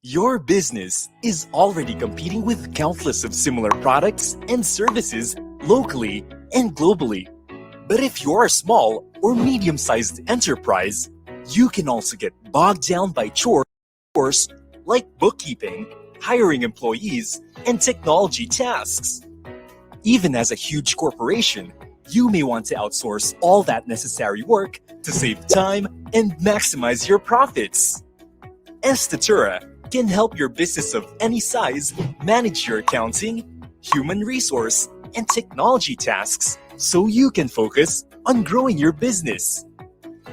Your business is already competing with countless of similar products and services locally and globally. But if you're a small or medium-sized enterprise, you can also get bogged down by chores like bookkeeping, hiring employees, and technology tasks. Even as a huge corporation, you may want to outsource all that necessary work to save time and maximize your profits. Estatoora can help your business of any size manage your accounting, human resource, and technology tasks so you can focus on growing your business.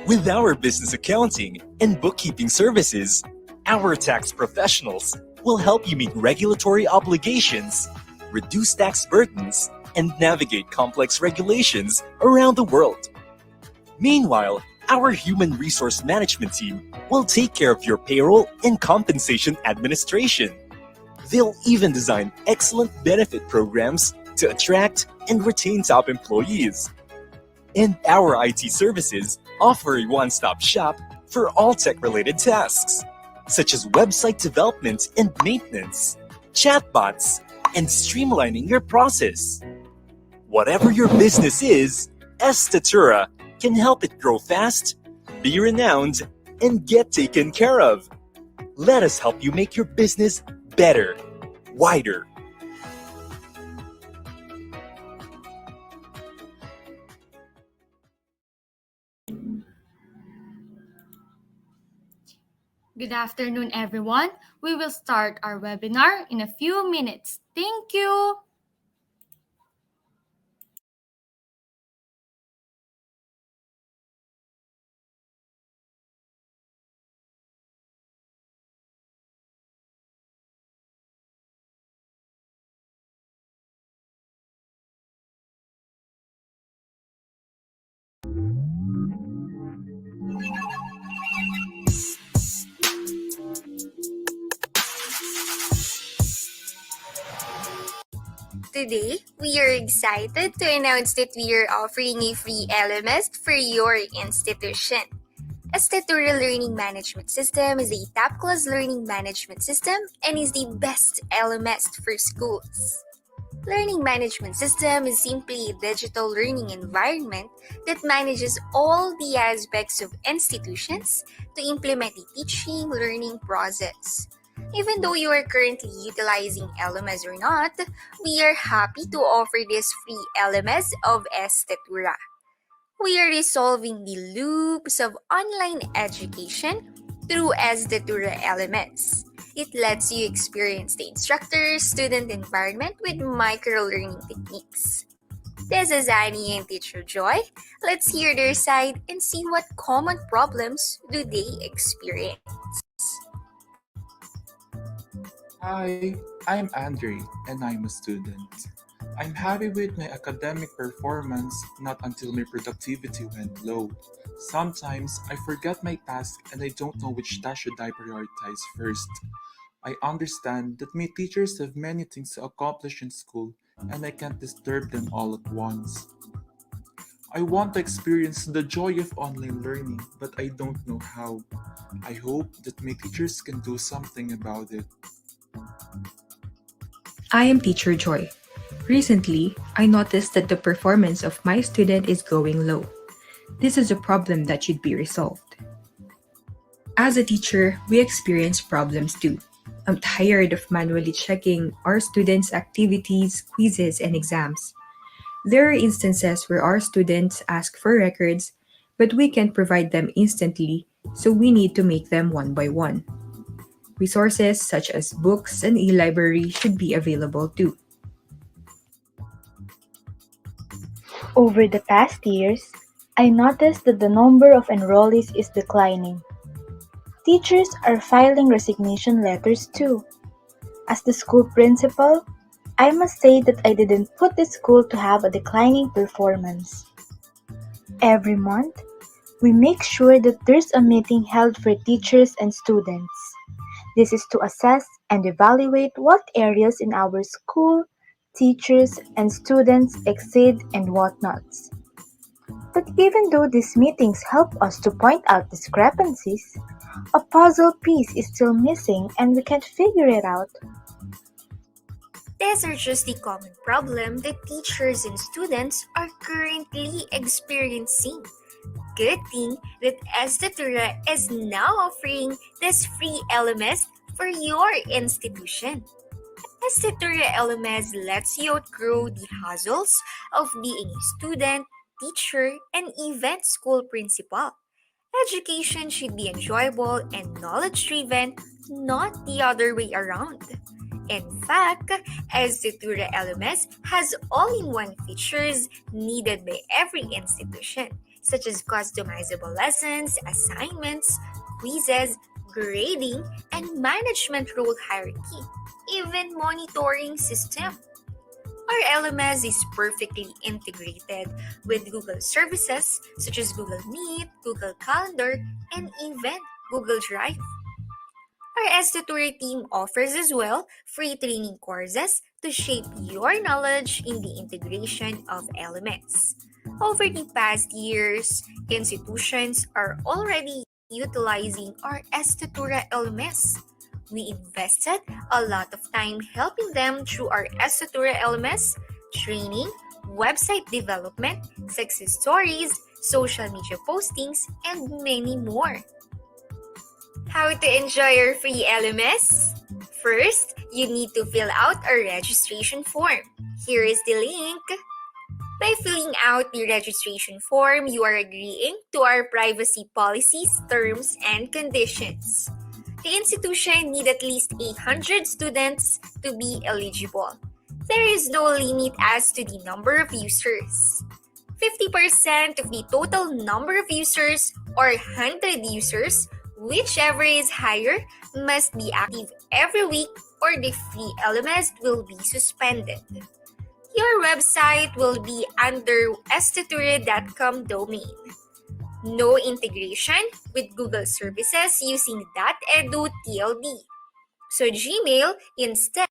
With our business accounting and bookkeeping services, our tax professionals will help you meet regulatory obligations, reduce tax burdens, and navigate complex regulations around the world. Meanwhile, our human resource management team will take care of your payroll and compensation administration. They'll even design excellent benefit programs to attract and retain top employees. And our IT services offer a one-stop shop for all tech-related tasks, such as website development and maintenance, chatbots, and streamlining your process. Whatever your business is, Estatoora can help it grow fast, be renowned, and get taken care of. Let us help you make your business better, wider. Good afternoon, everyone. We will start our webinar in a few minutes. Thank you. Today, we are excited to announce that we are offering a free LMS for your institution. Estatoora Learning Management System is a top-class learning management system and is the best LMS for schools. Learning Management System is simply a digital learning environment that manages all the aspects of institutions to implement a teaching learning process. Even though you are currently utilizing LMS or not, we are happy to offer this free LMS of Estatoora. We are resolving the loops of online education through Estatoora LMS. It lets you experience the instructor-student environment with micro-learning techniques. This is Annie and Teacher Joy. Let's hear their side and see what common problems do they experience. Hi, I'm Andre and I'm a student. I'm happy with my academic performance not until my productivity went low. Sometimes I forget my task and I don't know which task should I prioritize first. I understand that my teachers have many things to accomplish in school and I can't disturb them all at once. I want to experience the joy of online learning, but I don't know how. I hope that my teachers can do something about it. I am Teacher Joy. Recently, I noticed that the performance of my student is going low. This is a problem that should be resolved. As a teacher, we experience problems too. I'm tired of manually checking our students' activities, quizzes, and exams. There are instances where our students ask for records, but we can't provide them instantly, so we need to make them one by one. Resources such as books and e-library should be available too. Over the past years, I noticed that the number of enrollees is declining. Teachers are filing resignation letters too. As the school principal, I must say that I didn't put the school to have a declining performance. Every month, we make sure that there's a meeting held for teachers and students. This is to assess and evaluate what areas in our school, teachers, and students exceed and what not. But even though these meetings help us to point out discrepancies, A puzzle piece is still missing and we can't figure it out. These are just the common problem that teachers and students are currently experiencing. Good thing that Estatoora is now offering this free LMS for your institution. Estatoora LMS lets you outgrow the hassles of being a student, teacher, and even school principal. Education should be enjoyable and knowledge driven, not the other way around. In fact, Estatoora LMS has all-in-one features needed by every institution, such as customizable lessons, assignments, quizzes, grading, and management role hierarchy, even monitoring system. Our LMS is perfectly integrated with Google services such as Google Meet, Google Calendar, and even Google Drive. Our Estatoora team offers as well free training courses to shape your knowledge in the integration of LMS. Over the past years, institutions are already utilizing our Estatoora LMS. We invested a lot of time helping them through our Estatoora LMS training, website development, success stories, social media postings, and many more. How to enjoy your free LMS? First, you need to fill out a registration form. Here is the link. By filling out the registration form, you are agreeing to our privacy policies, terms, and conditions. The institution need at least 800 students to be eligible. There is no limit as to the number of users. 50% of the total number of users or 100 users, whichever is higher, must be active every week or the free LMS will be suspended. Your website will be under estatoora.com domain. No integration with Google services using .edu TLD. So Gmail instead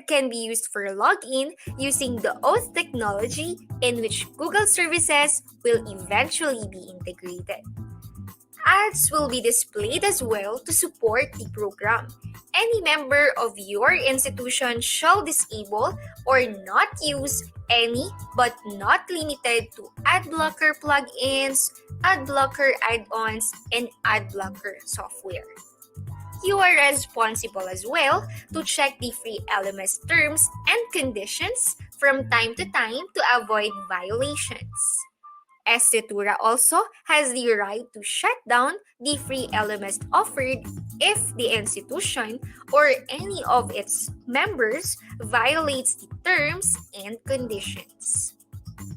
can be used for login using the Oath technology in which Google services will eventually be integrated. Ads will be displayed as well to support the program. Any member of your institution shall disable or not use any but not limited to ad blocker plugins, ad blocker add-ons, and ad blocker software. You are responsible as well to check the free LMS terms and conditions from time to time to avoid violations. Estatoora also has the right to shut down the free LMS offered if the institution or any of its members violates the terms and conditions.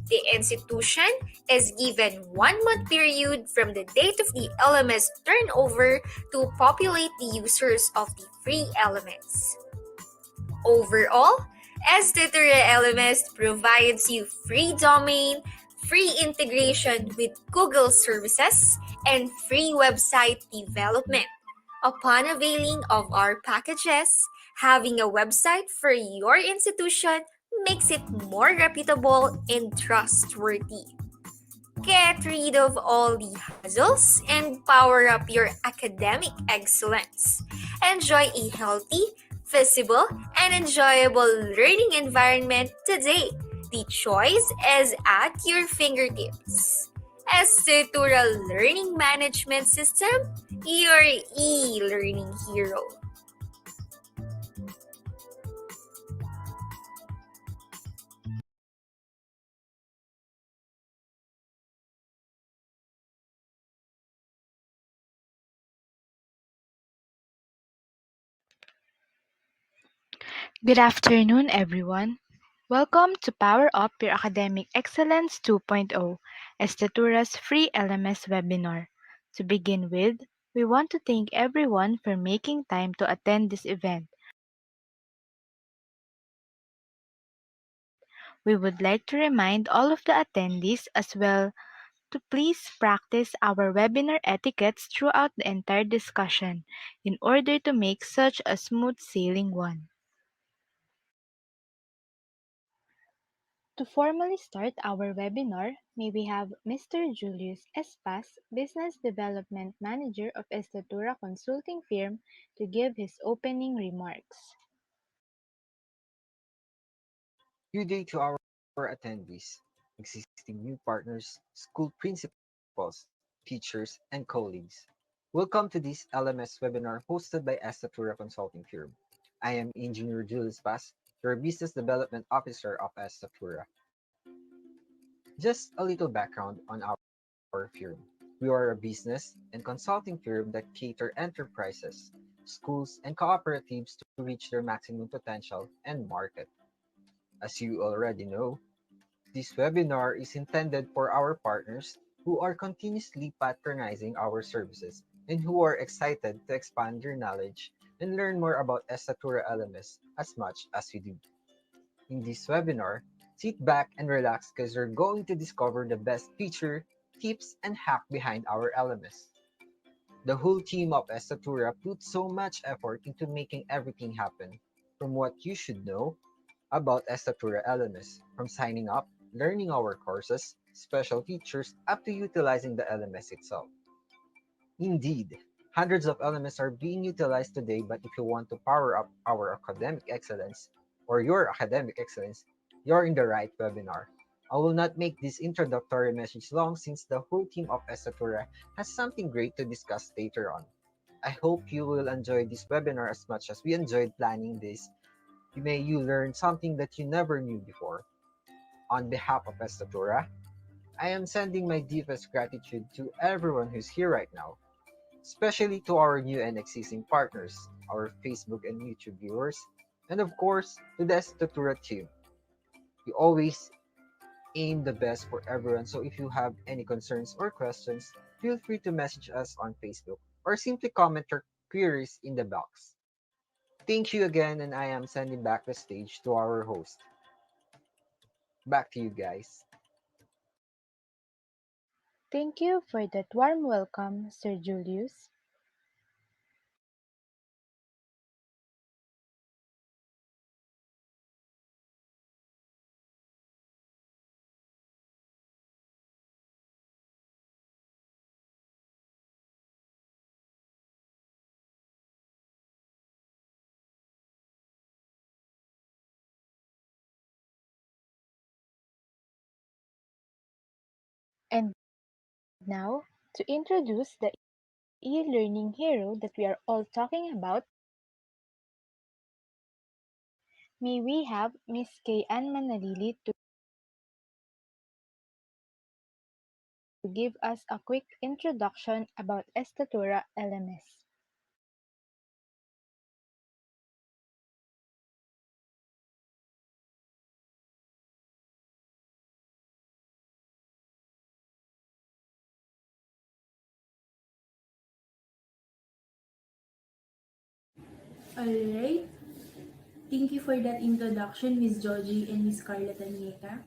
The institution is given 1 month period from the date of the LMS turnover to populate the users of the free LMS. Overall, Estatoora LMS provides you free domain, free integration with Google services, and free website development. Upon availing of our packages, having a website for your institution makes it more reputable and trustworthy. Get rid of all the hassles and power up your academic excellence. Enjoy a healthy, visible, and enjoyable learning environment today. The choice is at your fingertips. Estatoora Learning Management System, your e-learning hero. Good afternoon, everyone. Welcome to Power Up Your Academic Excellence 2.0, Estatoura's free LMS webinar. To begin with, we want to thank everyone for making time to attend this event. We would like to remind all of the attendees as well to please practice our webinar etiquettes throughout the entire discussion in order to make such a smooth sailing one. To formally start our webinar, may we have Mr. Julius Espas, Business Development Manager of Estatoora Consulting Firm, to give his opening remarks. Good day to our attendees, existing new partners, school principals, teachers, and colleagues. Welcome to this LMS webinar hosted by Estatoora Consulting Firm. I am Engineer Julius Paz, your Business Development Officer of Estatoora. Just a little background on our firm. We are a business and consulting firm that cater enterprises, schools, and cooperatives to reach their maximum potential and market. As you already know, this webinar is intended for our partners who are continuously patronizing our services and who are excited to expand their knowledge and learn more about Estatoora LMS as much as we do. In this webinar, sit back and relax because you're going to discover the best feature, tips, and hack behind our LMS. The whole team of Estatoora put so much effort into making everything happen, from what you should know about Estatoora LMS, from signing up, learning our courses, special features, up to utilizing the LMS itself. Indeed, hundreds of LMS are being utilized today, but if you want to power up our academic excellence, or your academic excellence, you're in the right webinar. I will not make this introductory message long since the whole team of Estatoora has something great to discuss later on. I hope you will enjoy this webinar as much as we enjoyed planning this. May you learn something that you never knew before. On behalf of Estatoora, I am sending my deepest gratitude to everyone who's here right now, especially to our new and existing partners, our Facebook and YouTube viewers, and of course, to the Estatoora team. We always aim the best for everyone, so if you have any concerns or questions, feel free to message us on Facebook or simply comment your queries in the box. Thank you again, and I am sending back the stage to our host. Back to you guys. Thank you for that warm welcome, Sir Julius. And now, to introduce the e-learning hero that we are all talking about, may we have Miss Kay Ann Manalili to give us a quick introduction about Estatoora LMS. Alright, thank you for that introduction, Miss Georgie and Miss Carla Tanieta.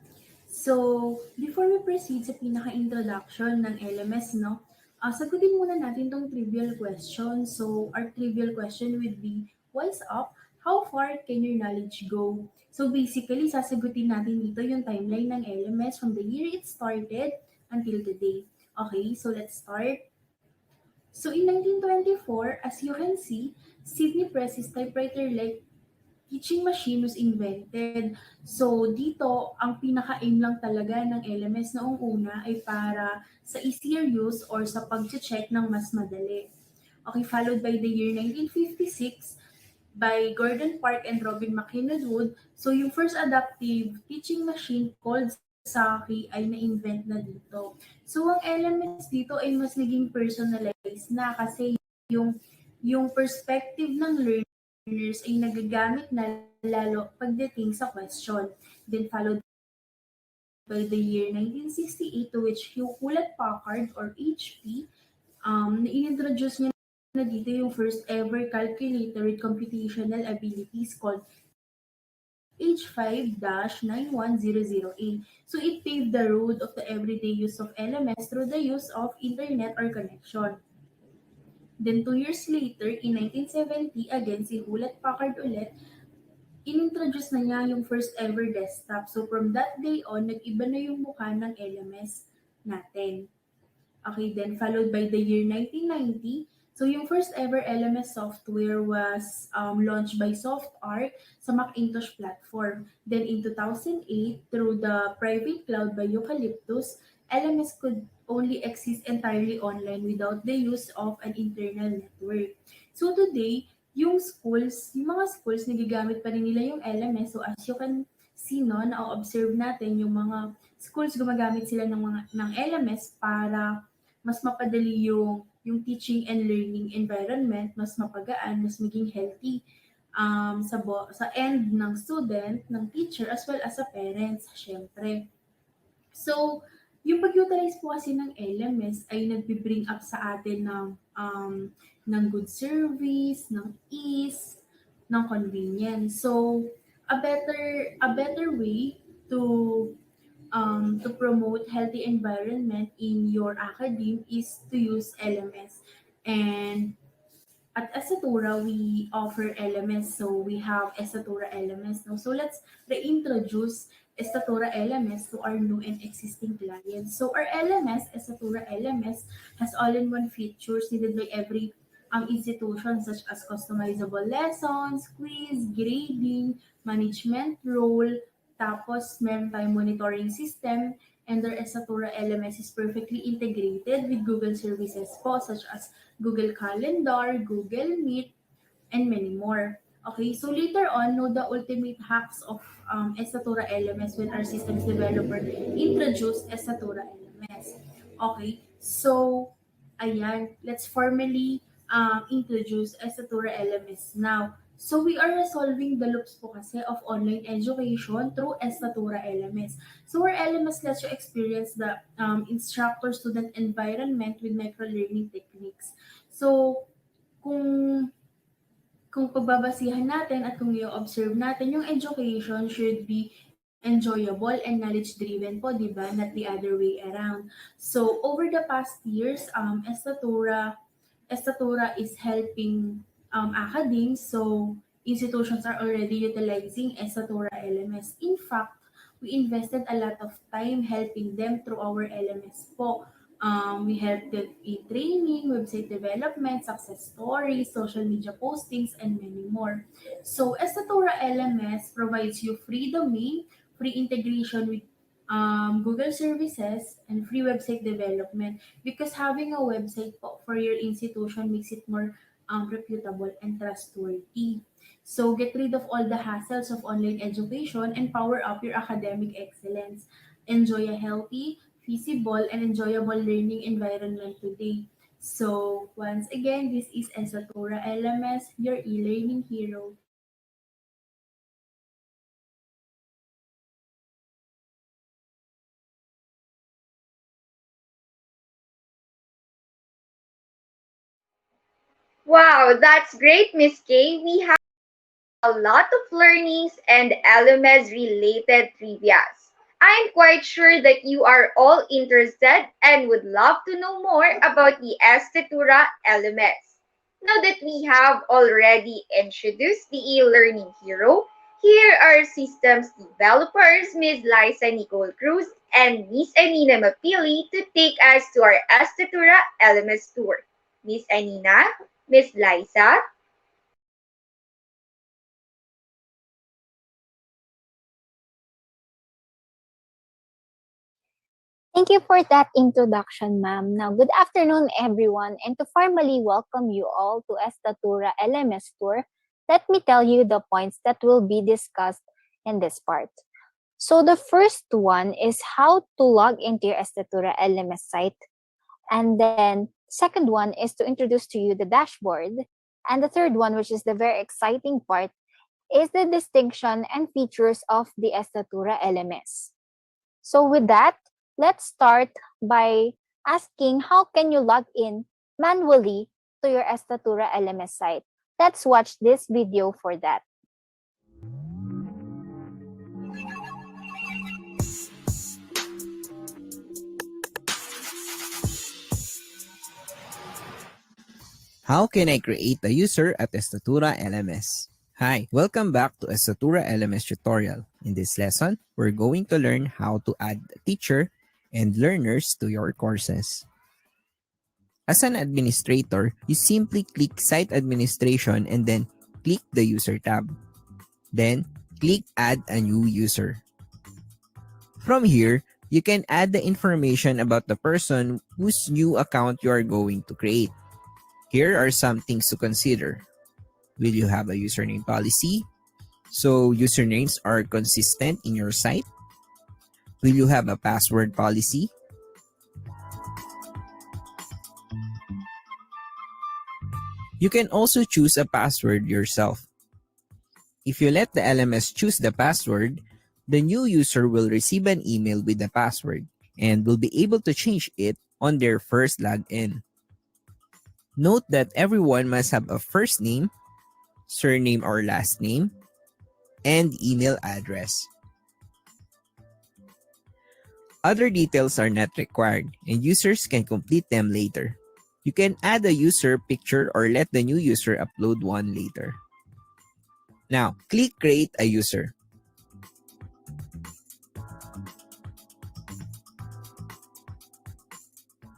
So, before we proceed sa pinaka-introduction ng LMS, no, sagutin muna natin tong trivial question. So, our trivial question would be, what's up? How far can your knowledge go? So, basically, sasagutin natin dito yung timeline ng LMS from the year it started until today. Okay, so let's start. So, in 1924, as you can see, Sydney Press's typewriter-like teaching machine was invented. So, dito, ang pinaka-aim lang talaga ng LMS noong una ay para sa easier use or sa pag-check ng mas madali. Okay, followed by the year 1956 by Gordon Park and Robin McKinnon Wood. So, yung first adaptive teaching machine called Saki ay na-invent na dito. So, ang LMS dito ay mas naging personalized na kasi yung perspective ng learners ay nagagamit na lalo pagdating sa question. Then followed by the year 1968 to which Hewlett Packard or HP, na-introduce niya na dito yung first ever calculator with computational abilities called H5-91008. So it paved the road of the everyday use of LMS through the use of internet or connection. Then 2 years later, in 1970, again si Hewlett Packard ulit, inintroduce na niya yung first ever desktop. So from that day on, nag-iba na yung mukha ng LMS natin. Okay, then followed by the year 1990. So yung first ever LMS software was launched by SoftArc sa Macintosh platform. Then in 2008, through the private cloud by Eucalyptus, LMS could only exist entirely online without the use of an internal network. So today, yung mga schools, nagagamit pa rin nila yung LMS. So as you can see, no, na-observe natin yung mga schools gumagamit sila ng LMS para mas mapadali yung teaching and learning environment, mas mapagaan, mas maging healthy sa end ng student, ng teacher, as well as sa parents, syempre. So, yung pag-utilize po kasi ng LMS ay nagbi-bring up sa atin ng good service, ng ease, ng convenience. So, a better way to promote healthy environment in your academe is to use LMS. And at Estatoora, we offer LMS. So we have Estatoora LMS now. So let's reintroduce Estatoora LMS to our new and existing clients. So our LMS, Estatoora LMS, has all-in-one features needed by every institution such as customizable lessons, quiz, grading, management role, tapos meron tayong monitoring system, and their Estatoora LMS is perfectly integrated with Google services po such as Google Calendar, Google Meet, and many more. Okay, so later on, know the ultimate hacks of Estatoora LMS when our systems developer introduced Estatoora LMS. Okay, so ayan, let's formally introduce Estatoora LMS now. So we are resolving the loops po kasi of online education through Estatoora LMS. So our LMS lets you experience the instructor-student environment with micro-learning techniques. So kung pagbabasihan natin at kung i-observe natin, yung education should be enjoyable and knowledge-driven po, di ba? Not the other way around. So over the past years, Estatoora is helping academies, so institutions are already utilizing Estatoora LMS. In fact, we invested a lot of time helping them through our LMS po. We helped them in training, website development, success stories, social media postings, and many more. So Estatoora LMS provides you free domain, free integration with Google services, and free website development, because having a website po for your institution makes it more reputable and trustworthy. So get rid of all the hassles of online education and power up your academic excellence. Enjoy a healthy, feasible, and enjoyable learning environment today. So once again, this is Estatoora LMS, your e-learning hero. Wow, that's great, Miss Kay. We have a lot of learnings and LMS related trivias. I'm quite sure that you are all interested and would love to know more about the Estatoora LMS. Now that we have already introduced the e-learning hero, here are systems developers Ms. Liza Nicole Cruz and Ms. Anina Mapili to take us to our Estatoora LMS tour. Ms. Anina, Ms. Liza. Thank you for that introduction, ma'am. Now, good afternoon, everyone. And to formally welcome you all to Estatoora LMS Tour, let me tell you the points that will be discussed in this part. So the first one is how to log into your Estatoora LMS site. And then second one is to introduce to you the dashboard. And the third one, which is the very exciting part, is the distinction and features of the Estatoora LMS. So with that, let's start by asking how can you log in manually to your Estatoora LMS site. Let's watch this video for that. How can I create a user at Estatoora LMS? Hi, welcome back to Estatoora LMS tutorial. In this lesson, we're going to learn how to add a teacher and learners to your courses. As an administrator, you simply click Site Administration and then click the User tab. Then, click Add a new user. From here, you can add the information about the person whose new account you are going to create. Here are some things to consider. Will you have a username policy? So usernames are consistent in your site? Will you have a password policy? You can also choose a password yourself. If you let the LMS choose the password, the new user will receive an email with the password and will be able to change it on their first login. Note that everyone must have a first name, surname or last name, and email address. Other details are not required, and users can complete them later. You can add a user picture or let the new user upload one later. Now, click Create a User.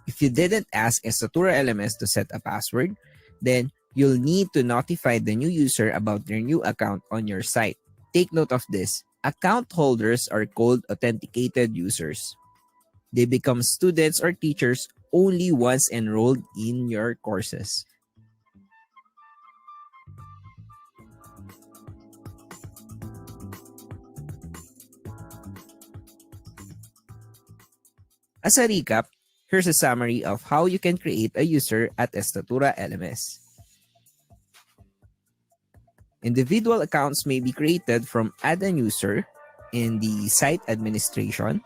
If you didn't ask Estatoora LMS to set a password, then you'll need to notify the new user about their new account on your site. Take note of this. Account holders are called authenticated users. They become students or teachers only once enrolled in your courses. As a recap, here's a summary of how you can create a user at Estatoora LMS. Individual accounts may be created from Add a User in the Site Administration.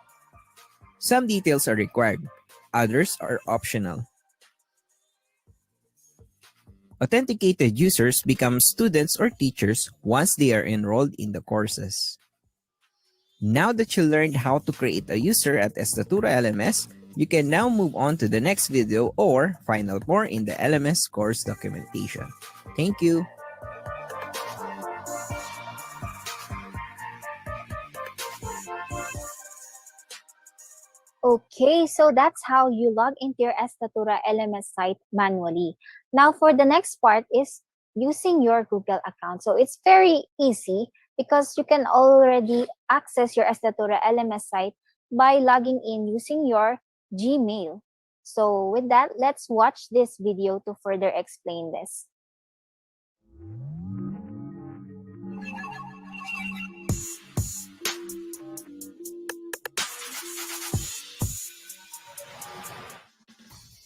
Some details are required, others are optional. Authenticated users become students or teachers once they are enrolled in the courses. Now that you learned how to create a user at Estatoora LMS, you can now move on to the next video or find out more in the LMS course documentation. Thank you! Okay, so that's how you log into your Estatoora LMS site manually. Now, for the next part is using your Google account. So it's very easy because you can already access your Estatoora LMS site by logging in using your Gmail. So with that, let's watch this video to further explain this.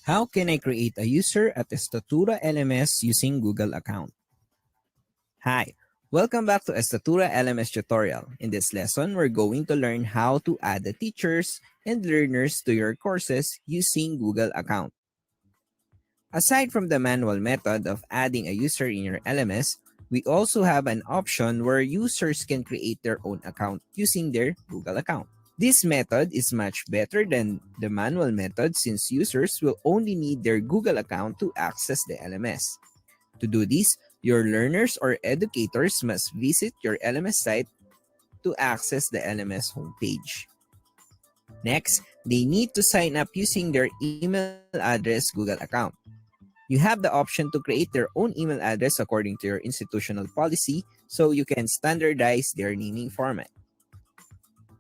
How can I create a user at Estatoora LMS using Google account? Hi, welcome back to Estatoora LMS tutorial. In this lesson, we're going to learn how to add the teachers and learners to your courses using Google account. Aside from the manual method of adding a user in your LMS, we also have an option where users can create their own account using their Google account. This method is much better than the manual method since users will only need their Google account to access the LMS. To do this, your learners or educators must visit your LMS site to access the LMS homepage. Next, they need to sign up using their email address Google account. You have the option to create their own email address according to your institutional policy so you can standardize their naming format.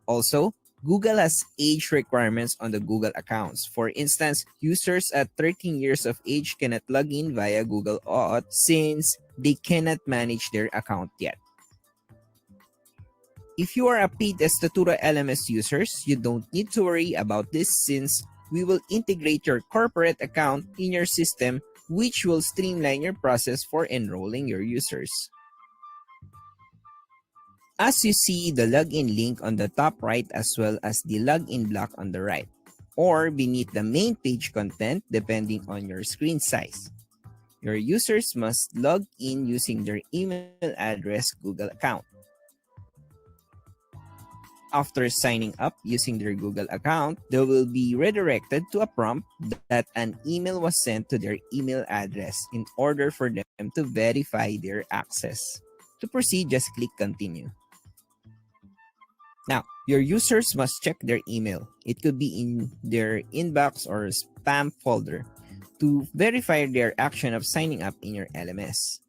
Also, Google has age requirements on the Google accounts. For instance, users at 13 years of age cannot log in via Google Auth since they cannot manage their account yet. If you are a paid Estatoora LMS users, you don't need to worry about this since we will integrate your corporate account in your system, which will streamline your process for enrolling your users. As you see the login link on the top right as well as the login block on the right, or beneath the main page content depending on your screen size. Your users must log in using their email address Google account. After signing up using their Google account, they will be redirected to a prompt that an email was sent to their email address in order for them to verify their access. To proceed, just click continue. Now, your users must check their email. It could be in their inbox or spam folder to verify their action of signing up in your LMS.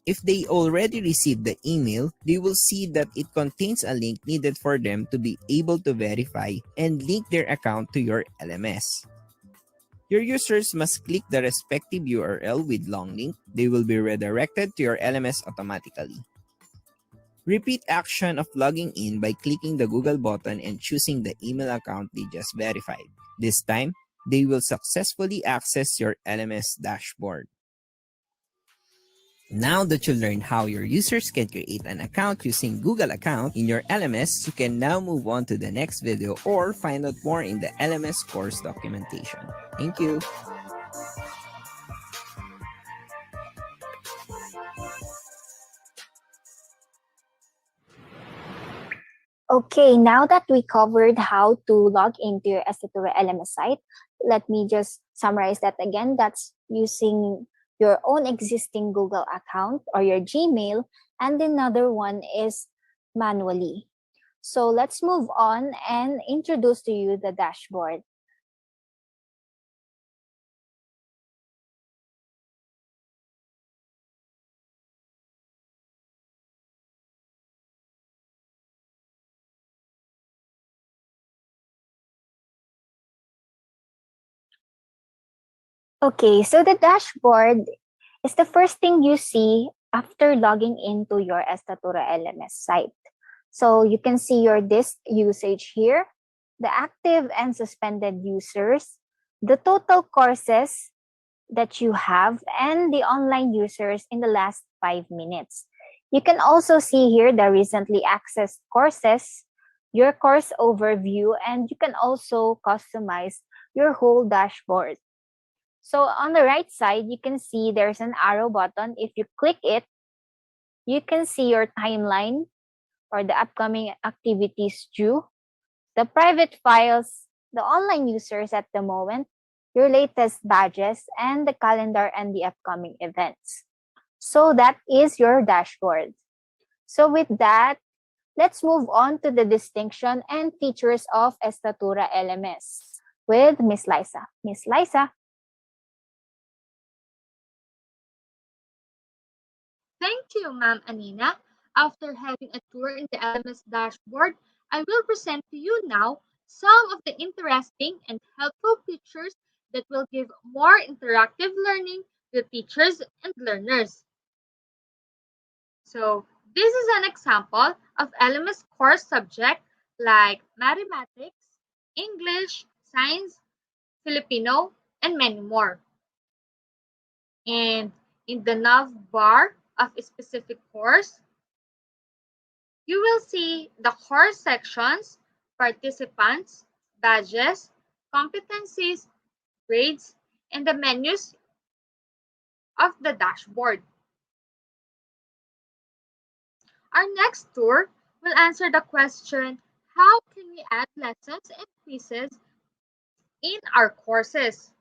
If they already received the email, they will see that it contains a link needed for them to be able to verify and link their account to your LMS. Your users must click the respective URL with long link. They will be redirected to your LMS automatically. Repeat action of logging in by clicking the Google button and choosing the email account they just verified. This time, they will successfully access your LMS dashboard. Now that you learned how your users can create an account using Google account in your LMS, you can now move on to the next video or find out more in the LMS course documentation. Thank you. Okay, now that we covered how to log into your Estatoora LMS site, let me just summarize that again. That's using your own existing Google account or your Gmail, and another one is manually. So let's move on and introduce to you the dashboard. Okay, so the dashboard is the first thing you see after logging into your Estatoora LMS site. So you can see your disk usage here, the active and suspended users, the total courses that you have, and the online users in the last 5 minutes. You can also see here the recently accessed courses, your course overview, and you can also customize your whole dashboard. So on the right side, you can see there's an arrow button. If you click it, you can see your timeline or the upcoming activities due, the private files, the online users at the moment, your latest badges, and the calendar and the upcoming events. So that is your dashboard. So with that, let's move on to the distinction and features of Estatoora LMS with Miss Liza. Miss Liza. Thank you, Ma'am Anina. After having a tour in the LMS dashboard, I will present to you now some of the interesting and helpful features that will give more interactive learning to teachers and learners. So, this is an example of LMS course subject like mathematics, English, science, Filipino, and many more. And in the nav bar of a specific course, you will see the course sections, participants, badges, competencies, grades, and the menus of the dashboard. Our next tour will answer the question, how can we add lessons and quizzes in our courses?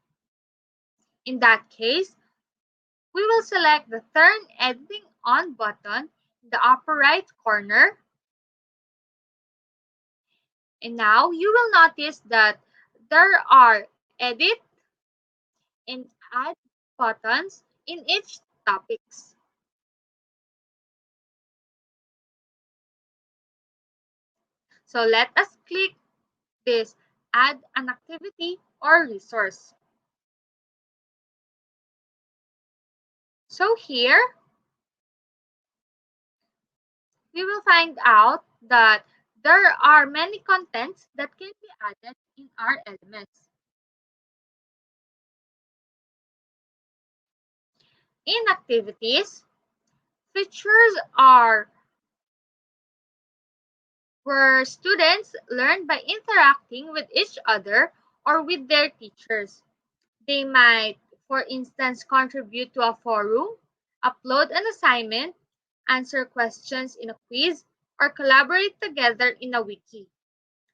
In that case, we will select the Turn Editing On button in the upper right corner. And now you will notice that there are Edit and Add buttons in each topics. So let us click this Add an activity or resource. So here, we will find out that there are many contents that can be added in our LMS. In activities, features are where students learn by interacting with each other or with their teachers. They might, for instance, contribute to a forum, upload an assignment, answer questions in a quiz, or collaborate together in a wiki.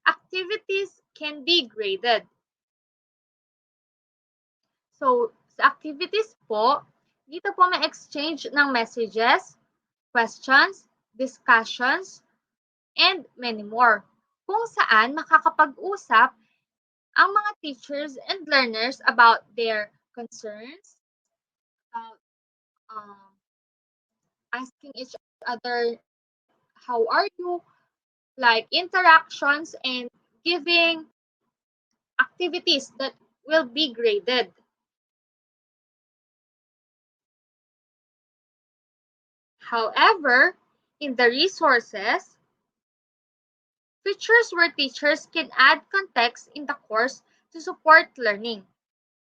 Activities can be graded. So, sa activities po, dito po may exchange ng messages, questions, discussions, and many more, kung saan makakapag-usap ang mga teachers and learners about their concerns, about asking each other, how are you, like interactions and giving activities that will be graded. However, in the resources, features where teachers can add context in the course to support learning,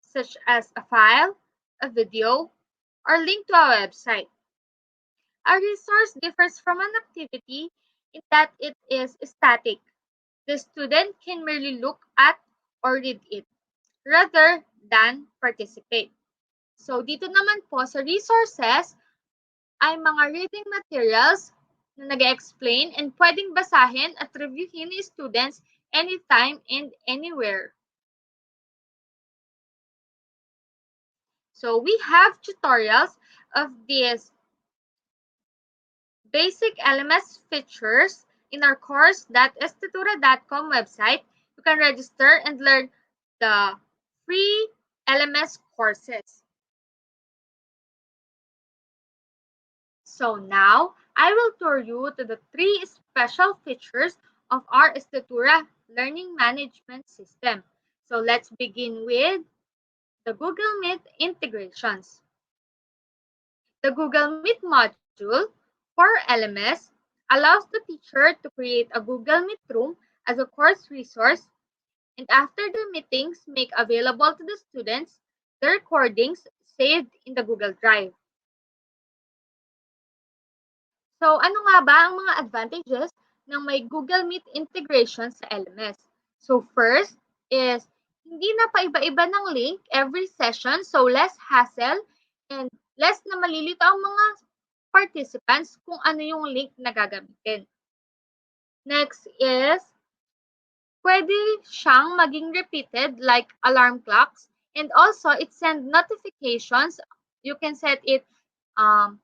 such as a file, a video, or link to a website. A resource differs from an activity in that it is static. The student can merely look at or read it, rather than participate. So dito naman po sa resources ay mga reading materials na nag-explain and pwedeng basahin at reviewin ni students anytime and anywhere. So we have tutorials of these basic LMS features in our course.estatoora.com website. You can register and learn the free LMS courses. So now, I will tour you to the 3 special features of our Estatoora learning management system. So let's begin with the Google Meet integrations. The Google Meet module for LMS allows the teacher to create a Google Meet room as a course resource, and after the meetings, make available to the students the recordings saved in the Google Drive. So, ano nga ba ang mga advantages ng may Google Meet integration sa LMS? So, first is, hindi na paiba-iba ng link every session, so less hassle and less na malilito ang mga participants kung ano yung link na gagamitin. Next is, pwede siyang maging repeated like alarm clocks, and also it send notifications. You can set it 30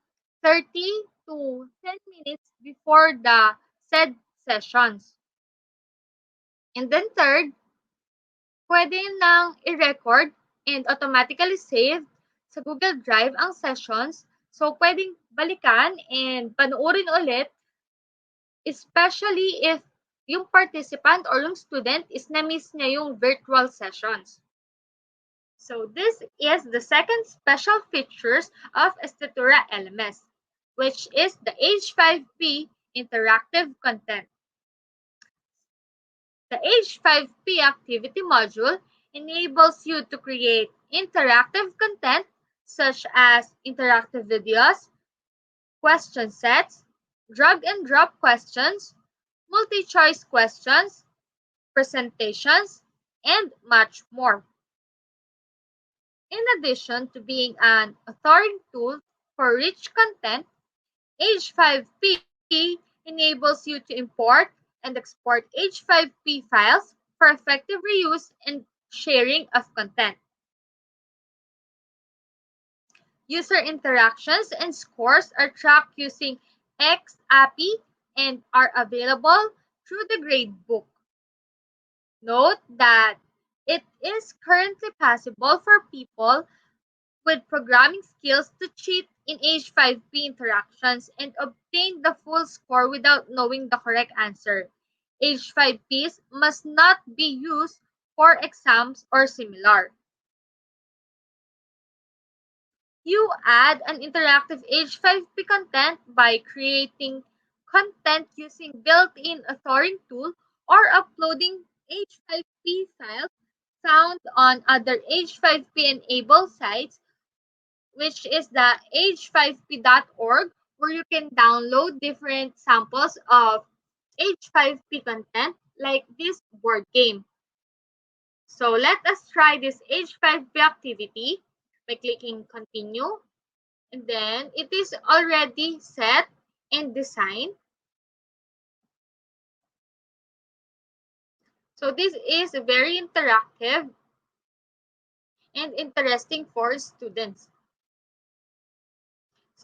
to 10 minutes before the said sessions. And then third, pwede nang i-record and automatically save sa Google Drive ang sessions. So, pwedeng balikan and panoorin ulit, especially if yung participant or yung student is na-miss niya yung virtual sessions. So, this is the second special features of Estatoora LMS, which is the H5P interactive content. The H5P activity module enables you to create interactive content such as interactive videos, question sets, drag and drop questions, multi-choice questions, presentations, and much more. In addition to being an authoring tool for rich content, H5P enables you to import and export H5P files for effective reuse and sharing of content. User interactions and scores are tracked using XAPI and are available through the gradebook. Note that it is currently possible for people with programming skills to cheat in H5P interactions and obtain the full score without knowing the correct answer. H5Ps must not be used for exams or similar. You add an interactive H5P content by creating content using built-in authoring tool or uploading H5P files found on other H5P enabled sites, which is the h5p.org, where you can download different samples of H5P content like this board game. So let us try this H5P activity by clicking continue, and then it is already set and designed. So this is very interactive and interesting for students.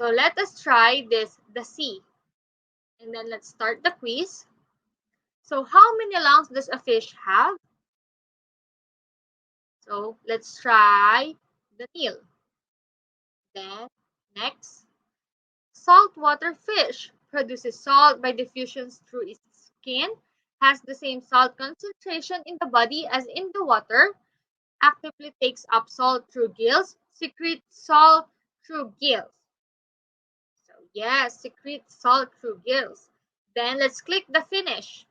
So let us try this, the sea. And then let's start the quiz. So how many lungs does a fish have? So let's try the Nile. Then next, saltwater fish produces salt by diffusion through its skin, has the same salt concentration in the body as in the water, actively takes up salt through gills, secretes salt through gills. So yes, secretes salt through gills. Then let's click the finish.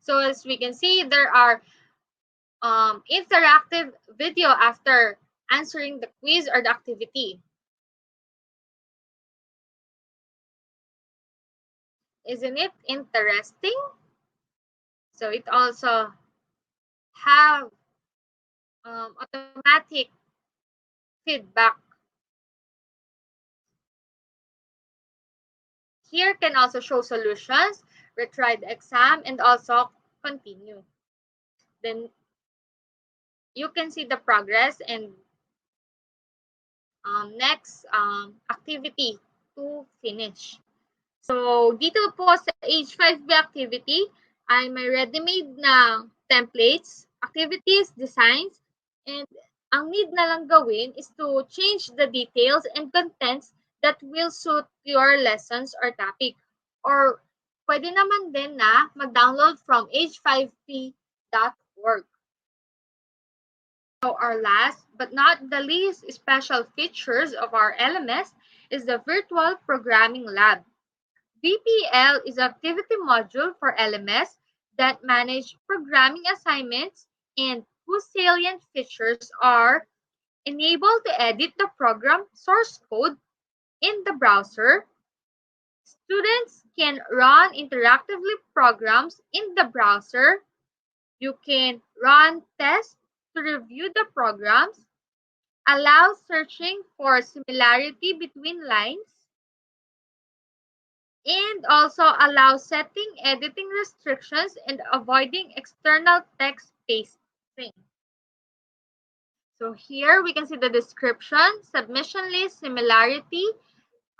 So as we can see, there are interactive video after answering the quiz or the activity. Isn't it interesting? So it also have automatic feedback. Here can also show solutions, retry the exam, and also continue. Then you can see the progress and next activity to finish. So, dito po sa age 5B activity ay may ready-made na templates, activities, designs, and ang need na lang gawin is to change the details and contents that will suit your lessons or topic. Or pwede naman din na mag-download from age5p.org. So our last but not the least special features of our LMS is the Virtual Programming Lab. VPL is an activity module for LMS that manage programming assignments and whose salient features are enable to edit the program source code in the browser. Students can run interactively programs in the browser. You can run tests to review the programs, allow searching for similarity between lines, and also allow setting editing restrictions and avoiding external text pasting. So here we can see the description, submission list, similarity,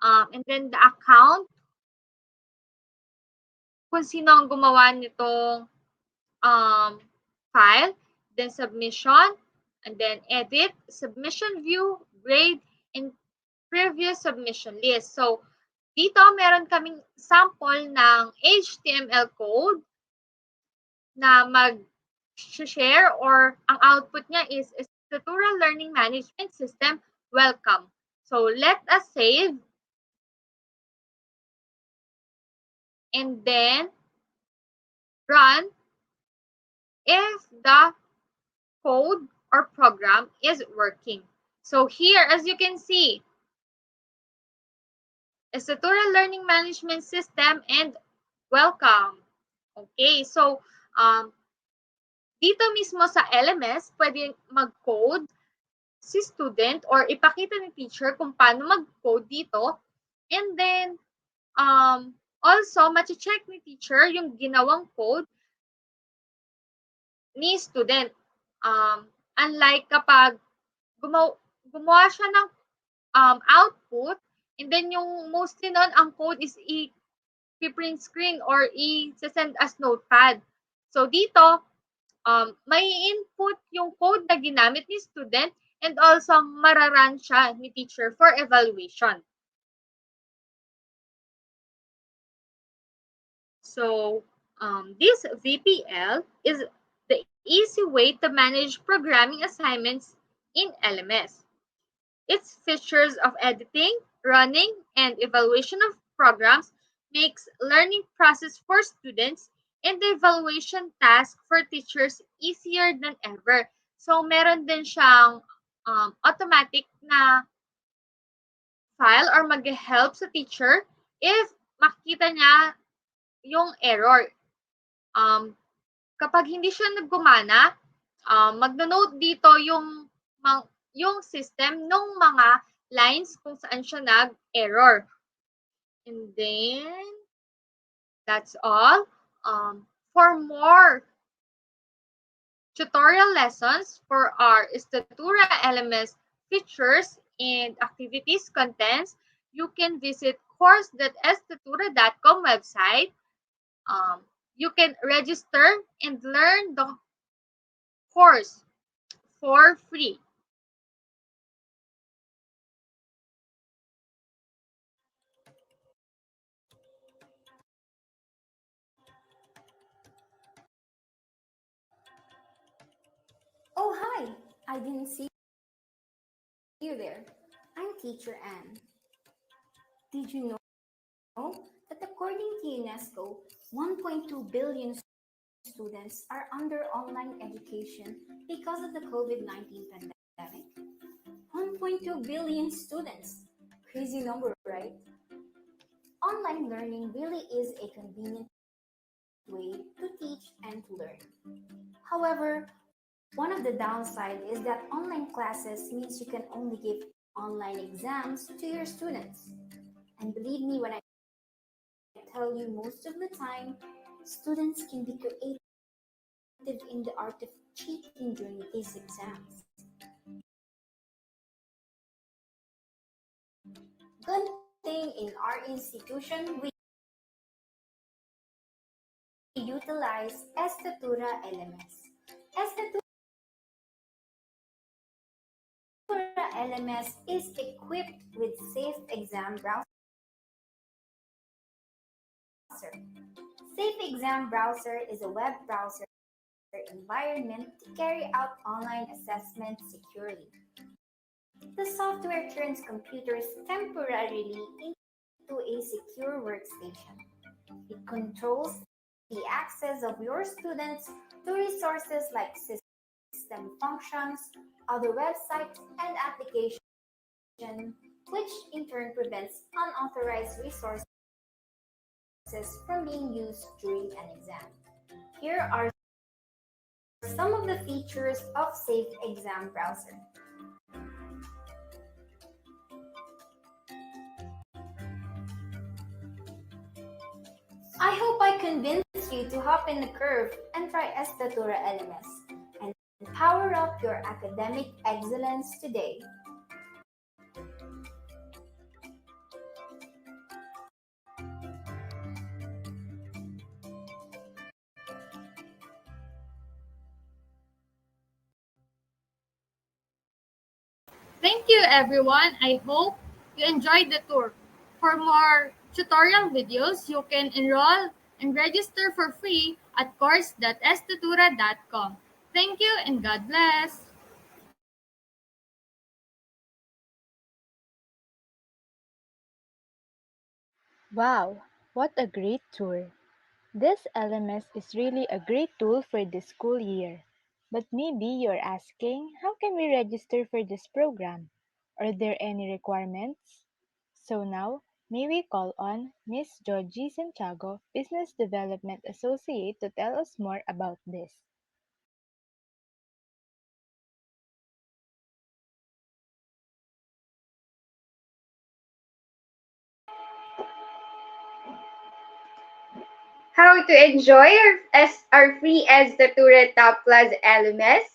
and then the account, kung sino ang gumawa nitong file, then submission, and then edit, submission view, grade, and previous submission list. So, dito meron kaming sample ng HTML code na mag-share or ang output niya is Estatoora Learning Management System, welcome. So, let us save. And then, run if the code or program is working. So here, as you can see, Estatoora Learning Management System and welcome. Okay, so dito mismo sa LMS, pwede mag-code si student or ipakita ni teacher kung paano mag-code dito. And then, also, ma-check ni teacher yung ginawang code ni student. Unlike kapag gumawa siya ng output, and then yung mostly nun, ang code is i-print screen or i-send as notepad. So dito, may input yung code na ginamit ni student and also mararan siya ni teacher for evaluation. So this VPL is the easy way to manage programming assignments in LMS. Its features of editing, running, and evaluation of programs makes learning process for students and the evaluation task for teachers easier than ever. So, meron din siyang automatic na file or mag-help sa teacher if makikita niya yung error. Kapag hindi siya naggumana, magno-note dito yung system ng mga lines kung saan siya nag-error. And then, that's all. For more tutorial lessons for our Estatoora LMS features and activities contents, you can visit course.estatoora.com website. You can register and learn the course for free. Oh, hi! I didn't see you there. I'm Teacher Anne. Did you know that according to UNESCO, 1.2 billion students are under online education because of the COVID-19 pandemic? 1.2 billion students. Crazy number, right? Online learning really is a convenient way to teach and to learn. However, one of the downside is that online classes means you can only give online exams to your students. And believe me when I tell you, most of the time, students can be creative in the art of cheating during these exams. Good thing in our institution, we utilize Estatoora LMS. Estatoora LMS is equipped with Safe Exam Browser. Safe Exam Browser is a web browser environment to carry out online assessment securely. The software turns computers temporarily into a secure workstation. It controls the access of your students to resources like system functions, other websites, and applications, which in turn prevents unauthorized resources from being used during an exam. Here are some of the features of Safe Exam Browser. I hope I convinced you to hop in the curve and try Estatoora LMS and power up your academic excellence today. Thank you everyone. I hope you enjoyed the tour. For more tutorial videos, you can enroll and register for free at course.estatoora.com. Thank you and God bless. Wow, what a great tour! This LMS is really a great tool for this school year. But maybe you're asking, how can we register for this program? Are there any requirements? So now, may we call on Miss Georgie Santiago, Business Development Associate, to tell us more about this. How to enjoy our free Estatoora Top Plus LMS?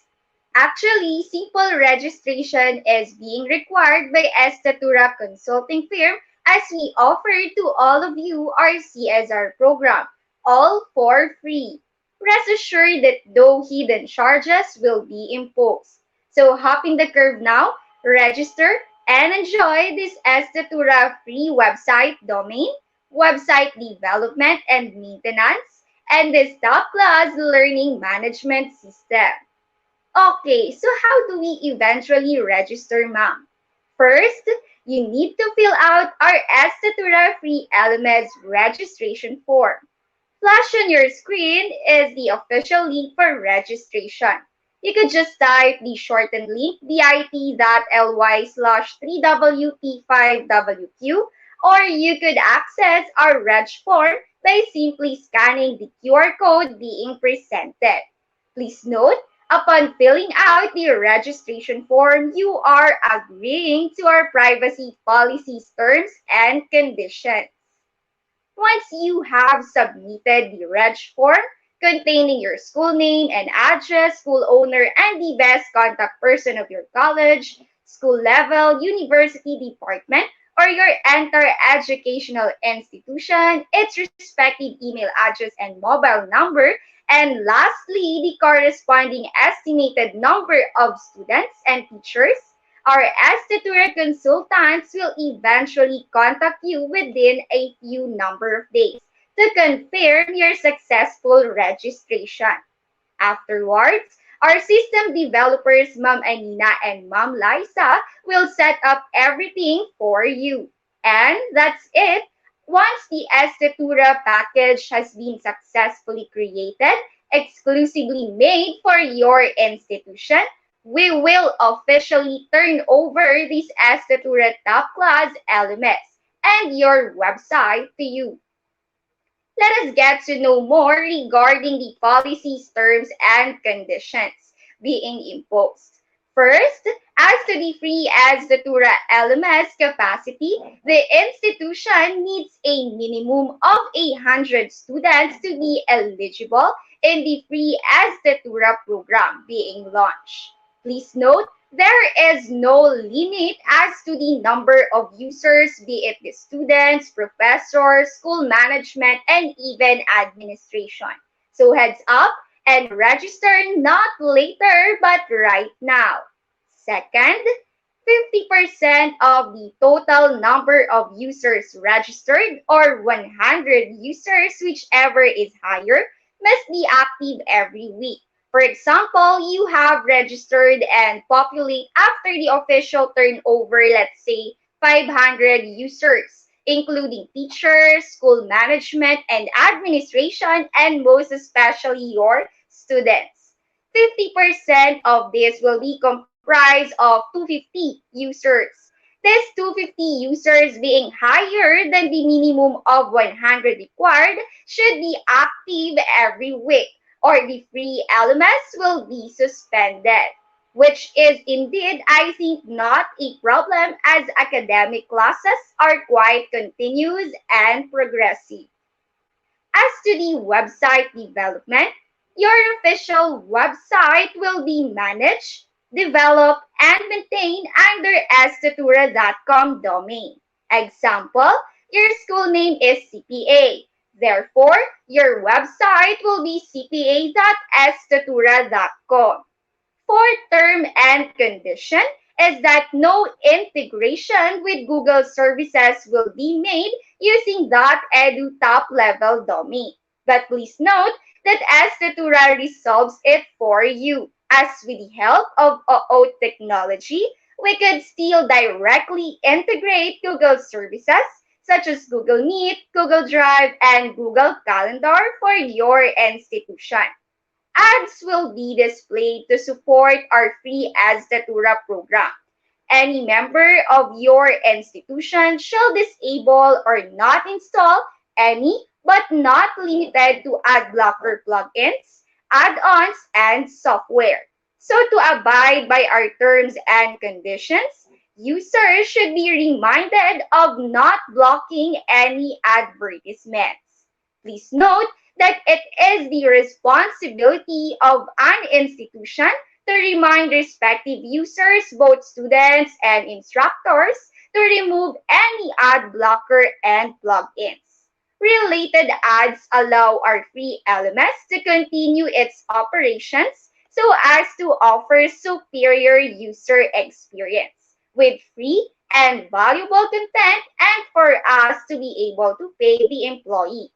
Actually, simple registration is being required by Estatoora Consulting Firm as we offer to all of you our CSR program, all for free. Rest assured that no hidden charges will be imposed. So hop in the curve now, register, and enjoy this Estatoora free website domain, website development and maintenance, and the Top Plus learning management system. Okay, so how do we eventually register, ma'am? First, you need to fill out our Estatoora free LMS registration form. Flash on your screen is the official link for registration. You could just type the shortened link bit.ly/3WP5WQ, or you could access our reg form by simply scanning the QR code being presented. Please note, upon filling out the registration form, you are agreeing to our privacy policies terms and conditions. Once you have submitted the reg form containing your school name and address, school owner, and the best contact person of your college, school level, university department, or your entire educational institution, its respective email address and mobile number, and lastly, the corresponding estimated number of students and teachers. Our Estatoora consultants will eventually contact you within a few number of days to confirm your successful registration. Afterwards, our system developers, Ma'am Anina and Ma'am Liza, will set up everything for you. And that's it. Once the Estatoora package has been successfully created, exclusively made for your institution, we will officially turn over this Estatoora Top Class LMS and your website to you. Let us get to know more regarding the policies, terms, and conditions being imposed. First, as to the free Estatoora LMS capacity, the institution needs a minimum of 100 students to be eligible in the free Estatoora program being launched. Please note, there is no limit as to the number of users, be it the students, professors, school management, and even administration. So heads up and register not later but right now. Second, 50% of the total number of users registered or 100 users, whichever is higher, must be active every week. For example, you have registered and populate after the official turnover, let's say 500 users, including teachers, school management, and administration, and most especially your students. 50% of this will be comprised of 250 users. These 250 users being higher than the minimum of 100 required should be active every week or the free LMS will be suspended, which is indeed, I think, not a problem as academic classes are quite continuous and progressive. As to the website development, your official website will be managed, developed, and maintained under estatoora.com domain. Example, your school name is CPA. Therefore, your website will be cpa.estatoora.com. Fourth term and condition is that no integration with Google services will be made using .edu top level domain. But please note that Estatoora resolves it for you. As with the help of OO technology, we could still directly integrate Google services such as Google Meet, Google Drive, and Google Calendar for your institution. Ads will be displayed to support our free Estatoora program. Any member of your institution shall disable or not install any but not limited to ad blocker plugins, add-ons, and software. So to abide by our terms and conditions, users should be reminded of not blocking any advertisements. Please note that it is the responsibility of an institution to remind respective users, both students and instructors, to remove any ad blocker and plugins. Related ads allow our free LMS to continue its operations so as to offer superior user experience with free and valuable content and for us to be able to pay the employees.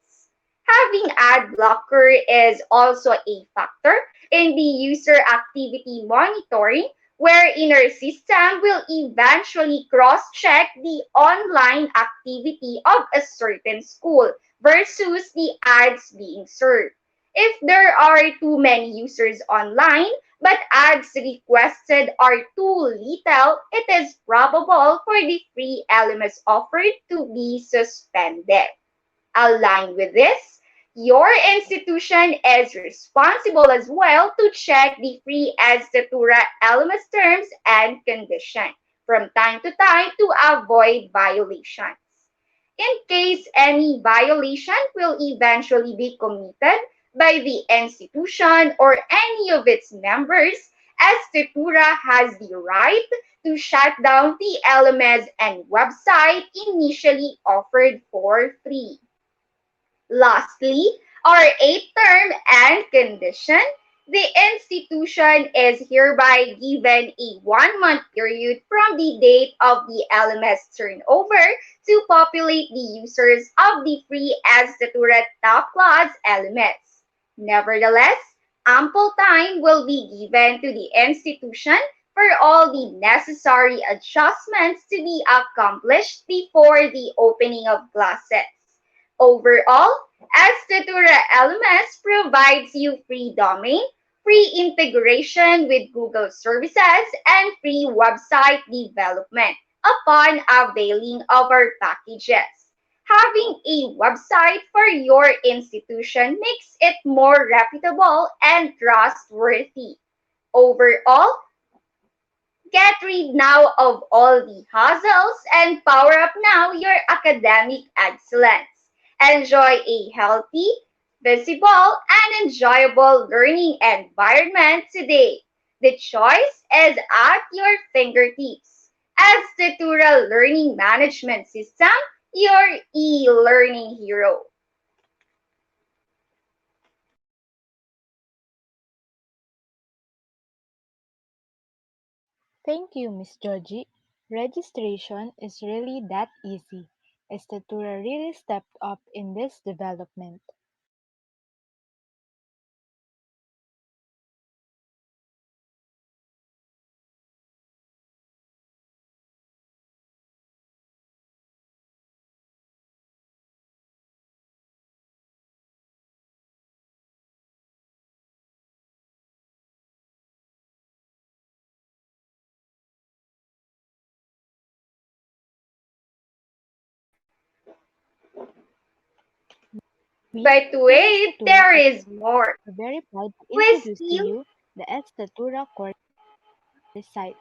Having ad blocker is also a factor in the user activity monitoring wherein our system will eventually cross-check the online activity of a certain school versus the ads being served. If there are too many users online, but ads requested are too little, it is probable for the free LMS offered to be suspended. Aligned with this, your institution is responsible as well to check the free Estatoora LMS terms and conditions from time to time to avoid violations. In case any violation will eventually be committed by the institution or any of its members, Estatoora has the right to shut down the LMS and website initially offered for free. Lastly, our eighth term and condition, the institution is hereby given a 1-month period from the date of the LMS turnover to populate the users of the free Estatoora Top Class LMS. Nevertheless, ample time will be given to the institution for all the necessary adjustments to be accomplished before the opening of classes. Overall, Estatoora LMS provides you free domain, free integration with Google services, and free website development upon availing of our packages. Having a website for your institution makes it more reputable and trustworthy. Overall, get rid now of all the hassles and power up now your academic excellence. Enjoy a healthy, visible, and enjoyable learning environment today. The choice is at your fingertips. Estatoora Learning Management System, your e-learning hero. Thank you, Miss Georgie. Registration is really that easy. Estatoora really stepped up in this development. We But in wait, Estatoora there is more. are very proud to We introduce to still you the Estatoora course site.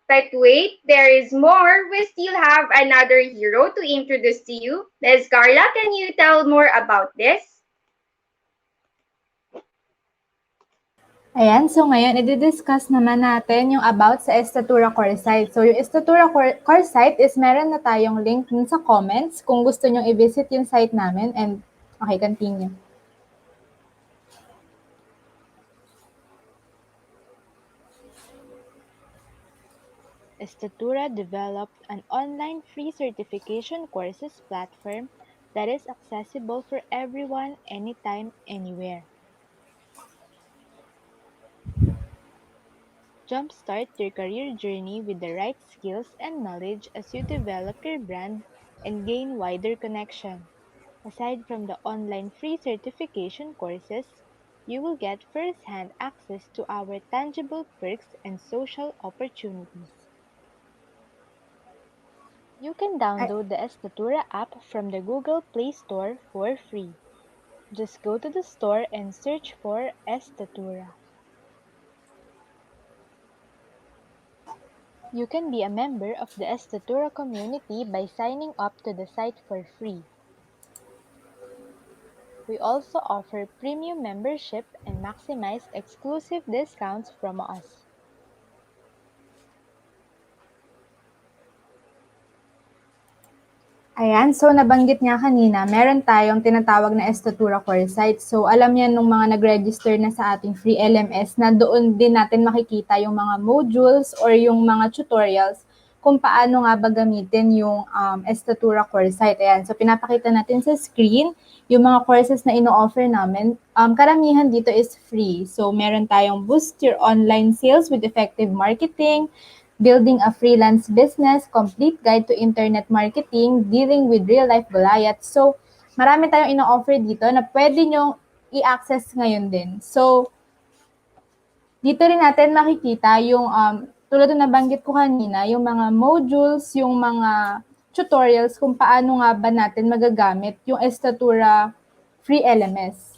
But wait, there is more. We still have another hero to introduce to you. Ms. Carla, can you tell more about this? Ayan, so ngayon, i-discuss naman natin yung about sa Estatoora course site. So, yung Estatoora course site is meron na tayong link dun sa comments kung gusto nyong i-visit yung site namin. And, okay, continue. Estatoora developed an online free certification courses platform that is accessible for everyone anytime, anywhere. Jumpstart your career journey with the right skills and knowledge as you develop your brand and gain wider connection. Aside from the online free certification courses, you will get first-hand access to our tangible perks and social opportunities. You can download the Estatoora app from the Google Play Store for free. Just go to the store and search for Estatoora. You can be a member of the Estatoora community by signing up to the site for free. We also offer premium membership and maximize exclusive discounts from us. Ayan, so nabanggit nga kanina, meron tayong tinatawag na Estatoora course site. So alam yan nung mga nag-register na sa ating free LMS na doon din natin makikita yung mga modules or yung mga tutorials kung paano nga ba gamitin yung Estatoora course site. Ayan, so pinapakita natin sa screen yung mga courses na ino-offer namin. Karamihan dito is free. So meron tayong Boost Your Online Sales with Effective Marketing, Building a Freelance Business, Complete Guide to Internet Marketing, Dealing with Real-Life Goliath. So, marami tayong ino-offer dito na pwede nyong i-access ngayon din. So, dito rin natin makikita yung, tulad na nabanggit ko kanina, yung mga modules, yung mga tutorials kung paano nga ba natin magagamit yung Estatoora Free LMS.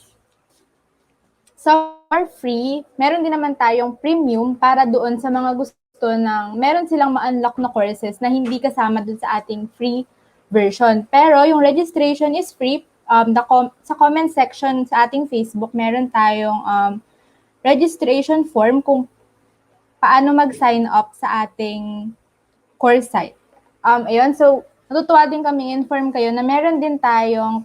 Some are free, meron din naman tayong premium para doon sa mga gusto ng meron silang ma-unlock na courses na hindi kasama dun sa ating free version. Pero yung registration is free, sa comment section sa ating Facebook, meron tayong registration form kung paano mag-sign up sa ating course site. Ayun, so natutuwa din kami inform kayo na meron din tayong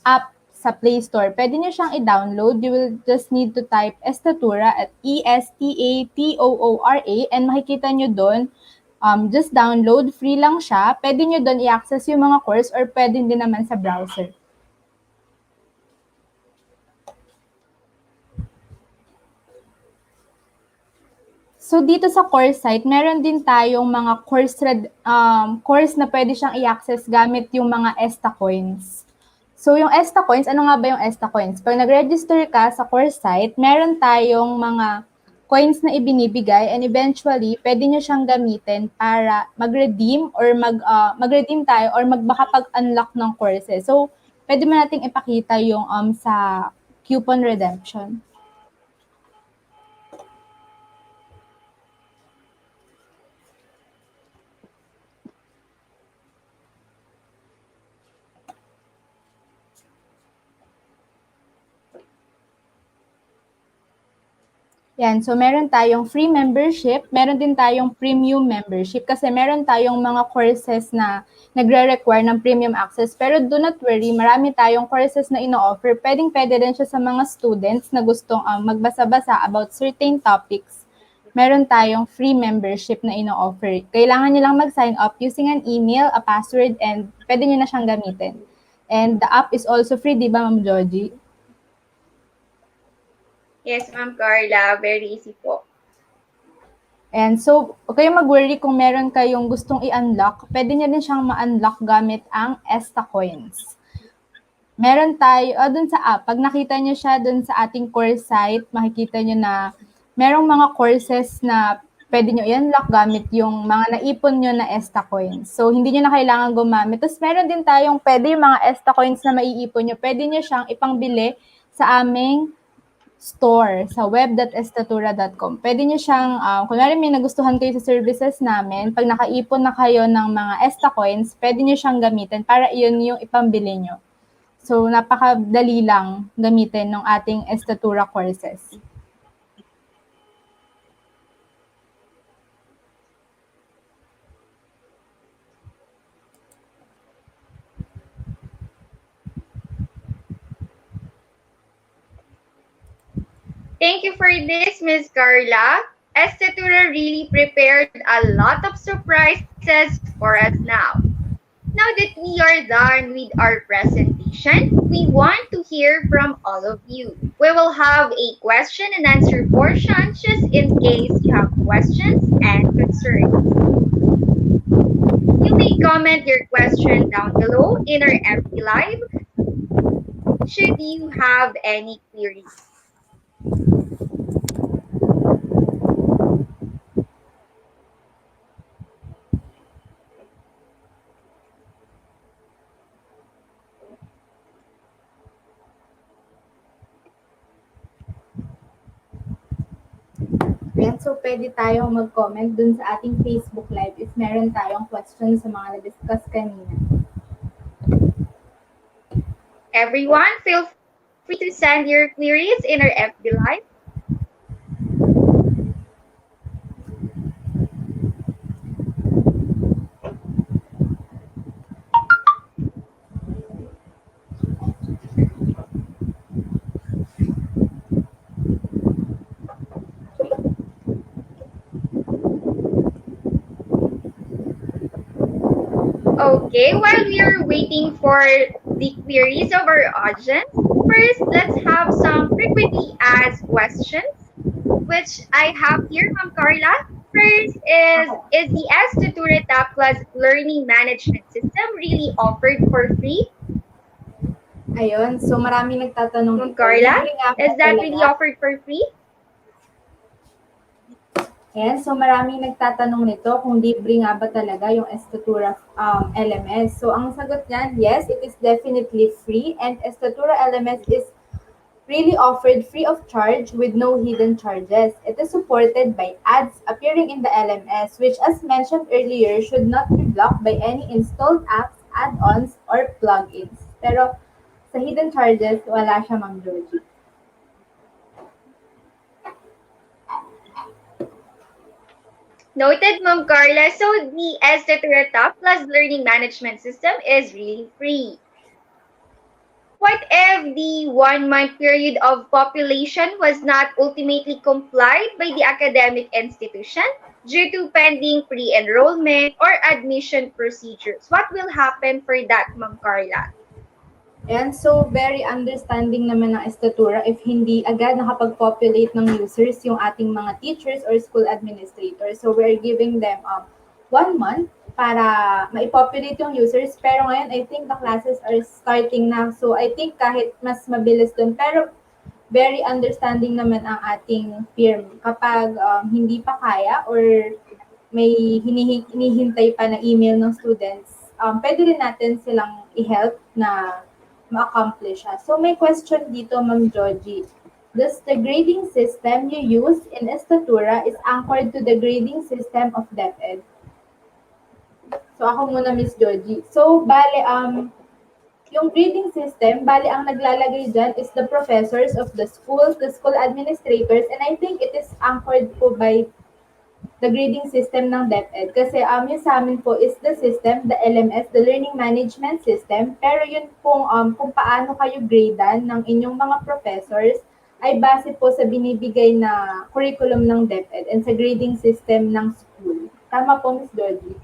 app sa Play Store. Pwede nyo siyang i-download. You will just need to type Estatoora at Estatoora and makikita nyo doon. Just download, free lang siya. Pwede nyo doon i-access yung mga course or pwede din naman sa browser. So dito sa course site, meron din tayong mga course na pwede siyang i-access gamit yung mga ESTA coins. So yung ESTA coins, ano nga ba yung ESTA coins? Pag nag-register ka sa course site, meron tayong mga coins na ibinibigay and eventually, pwede nyo siyang gamitin para mag-redeem or mag-redeem tayo or makapag-unlock ng courses. So, pwede mo nating ipakita yung sa coupon redemption. Yan, so meron tayong free membership, meron din tayong premium membership kasi meron tayong mga courses na nagre-require ng premium access. Pero do not worry, marami tayong courses na ino-offer. Pwedeng-pwede rin siya sa mga students na gustong magbasa-basa about certain topics. Meron tayong free membership na ino-offer. Kailangan nyo lang mag-sign up using an email, a password, and pwede nyo na siyang gamitin. And the app is also free, di ba, Ma'am Joji? Yes, Ma'am Carla. Very easy po. And so, huwag kayong mag-worry kung meron kayong gustong i-unlock, pwede nyo din siyang ma-unlock gamit ang ESTA coins. Meron tayo, dun sa app, pag nakita nyo siya dun sa ating course site, makikita nyo na merong mga courses na pwede nyo i-unlock gamit yung mga naipon nyo na ESTA coins. So, hindi nyo na kailangan gumamit. Tapos, meron din tayong pwede yung mga ESTA coins na maiipon nyo, pwede nyo siyang ipangbili sa aming store sa web.estatoora.com. Pwede nyo siyang, kunwari may nagustuhan kayo sa services namin, pag nakaipon na kayo ng mga ESTA coins, pwede nyo siyang gamitin para iyon yung ipambili nyo. So, napakadali lang gamitin ng ating Estatoora courses. Thank you for this, Ms. Carla. Estatoora really prepared a lot of surprises for us now. Now that we are done with our presentation, we want to hear from all of you. We will have a question and answer portion just in case you have questions and concerns. You may comment your question down below in our FB Live should you have any queries. Ayan, so pwede tayong mag-comment dun sa ating Facebook Live if meron tayong questions sa mga na-discuss kanina. Everyone, feel free to send your queries in our FB Live. Okay, while we are waiting for the queries of our audience, first let's have some frequently asked questions, which I have here from Carla. First is the Estatoora Top Class Learning Management System really offered for free? Ayun, so marami nagtatanong From Carla, is that really offered for free? Ayan, so maraming nagtatanong nito kung libre nga ba talaga yung Estatoora LMS. So ang sagot niyan, yes, it is definitely free and Estatoora LMS is really offered free of charge with no hidden charges. It is supported by ads appearing in the LMS, which as mentioned earlier, should not be blocked by any installed apps, add-ons, or plugins. Pero sa hidden charges, wala siya, Ma'am Georgie. Noted, Ma'am Carla. So the Estatoora Top Plus Learning Management System is really free. What if the 1 month period of population was not ultimately complied by the academic institution due to pending pre-enrollment or admission procedures? What will happen for that, Ma'am Carla? And so, very understanding naman ng Estatoora if hindi agad nakapag-populate ng users yung ating mga teachers or school administrators. So, we're giving them 1 month para maipopulate yung users. Pero ngayon, I think the classes are starting na. So, I think kahit mas mabilis dun. Pero, very understanding naman ang ating firm. Kapag hindi pa kaya or may hinihintay pa na email ng students, pwede rin natin silang i-help na ma-accomplish siya. So, may question dito, Ma'am Georgie. Does the grading system you use in Estatoora is anchored to the grading system of DepEd? So, ako muna, Miss Georgie. So, bale, yung grading system, bale, ang naglalagay dyan is the professors of the schools, the school administrators, and I think it is anchored po by the grading system ng DepEd. Kasi yung sa amin po is the system, the LMS, the Learning Management System. Pero yun pong kung paano kayo gradean ng inyong mga professors ay base po sa binibigay na curriculum ng DepEd and sa grading system ng school. Tama po, Ms. Georgie?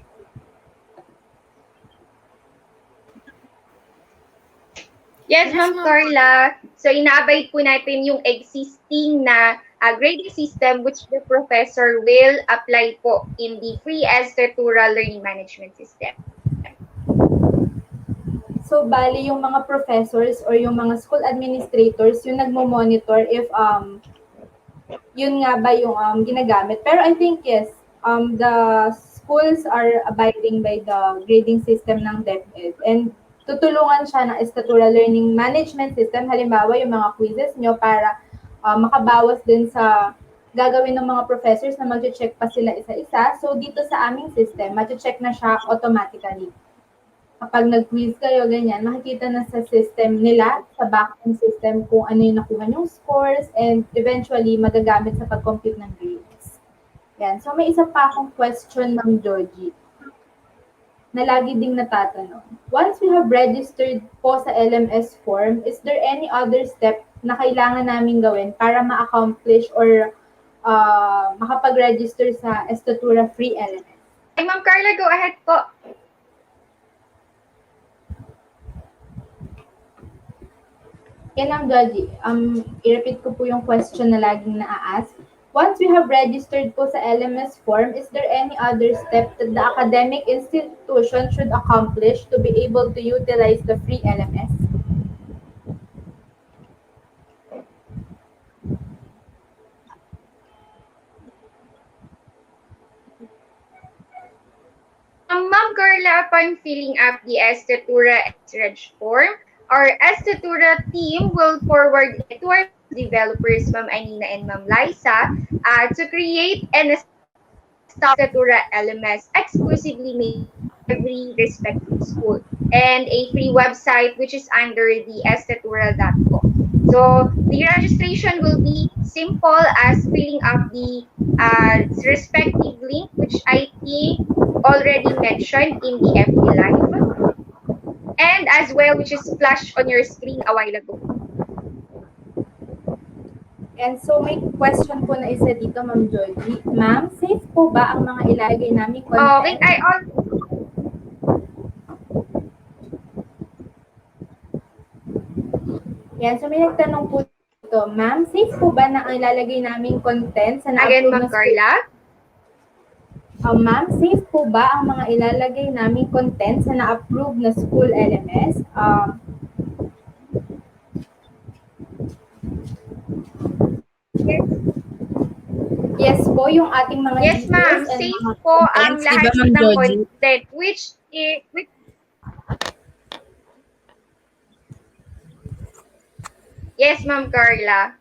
Yes, Ma'am Carla. So, inaabay po natin yung existing na grading system which the professor will apply po in the free Estatoora Learning Management System. So, bali yung mga professors or yung mga school administrators yung nagmo-monitor if yun nga ba yung ginagamit. Pero I think yes, the schools are abiding by the grading system ng DepEd and tutulungan siya ng Estatoora Learning Management System. Halimbawa, yung mga quizzes nyo para makabawas din sa gagawin ng mga professors na mag-check pa sila isa-isa. So, dito sa aming system, mag-check na siya automatically. Kapag nag-quiz kayo, ganyan, makikita na sa system nila, sa back-end system, kung ano yung nakuha yung scores, and eventually, magagamit sa pag-compute ng grades. Yan. So, may isa pa akong question ng Georgie na lagi ding natatanong. Once we have registered po sa LMS form, is there any other step na kailangan namin gawin para ma-accomplish or makapag-register sa Estatoora Free LMS? Ay, Ma'am Carla, go ahead po. Yan ang Georgie. I-repeat ko po yung question na laging na-ask. Once we have registered po sa LMS form, is there any other step that the academic institution should accomplish to be able to utilize the free LMS? Ma'am Carla, upon filling up the Estatoora reg form, our Estatoora team will forward it to our developers, Ma'am Anina and Ma'am Liza, to create an Estatoora LMS exclusively made for every respective school and a free website which is under the estatoora.co. So the registration will be simple as filling up the respective link which I think already mentioned in the FB Live and as well which is flashed on your screen a while ago. And so, may question po na isa dito, Ma'am Georgie. Ma'am, safe po ba ang mga ilalagay namin content? Yan, so may nagtanong po dito. Ma'am, safe po ba na ang ilalagay namin content sa na-approve Again, Ma'am Carla? Ma'am, safe po ba ang mga ilalagay namin content sa na-approve na school LMS? Yes po, yung ating mga yes, ma'am. Safe po ang lahat ng content which Yes, Ma'am Carla.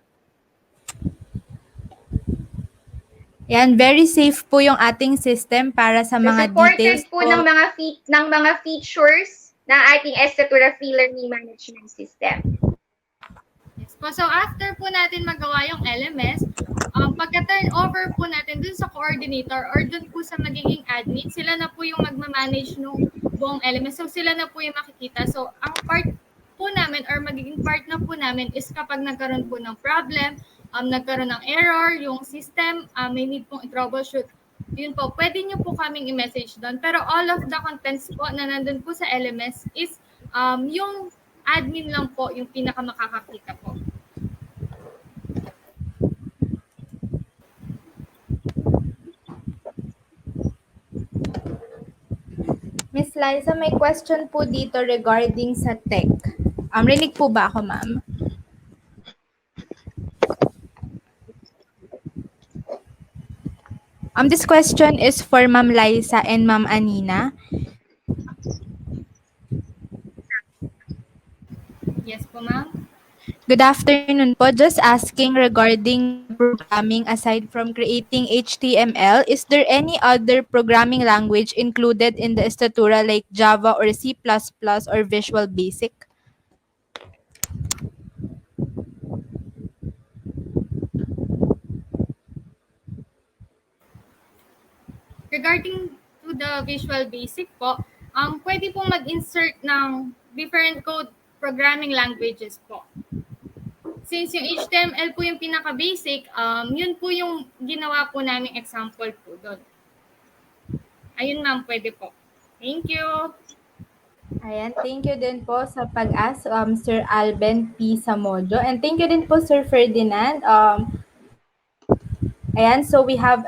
Yan, very safe po yung ating system para sa mga details supported po ng mga features ng ating Estatoora Free Learning Management System. Yes po. So, after po natin magawa yung LMS, pagka-turn over po natin dun sa coordinator or dun po sa magiging admin, sila na po yung magmamanage ng buong LMS. So, sila na po yung makikita. So, ang part po namin or magiging part na po namin is kapag nagkaroon po ng problem, nagkaroon ng error, yung system, may need pong i-troubleshoot, yun po, pwede nyo po kaming i-message doon. Pero all of the contents po na nandun po sa LMS is yung admin lang po yung pinakamakakakita po. Miss Liza, may question po dito regarding sa tech. Rinig po ba ako, ma'am? This question is for Ma'am Liza and Ma'am Anina. Yes po, ma'am. Good afternoon po. Just asking regarding programming aside from creating HTML, is there any other programming language included in the Estatoora like Java or C++ or Visual Basic? Regarding to the Visual Basic po, pwede pong mag-insert ng different code programming languages po. Since yung HTML po yung pinaka-basic, yun po yung ginawa po namin example po doon. Ayun ma'am, pwede po. Thank you. Ayan, thank you din po sa pag-ask, Sir Alben P. Samojo. And thank you din po, Sir Ferdinand. Ayan, so we have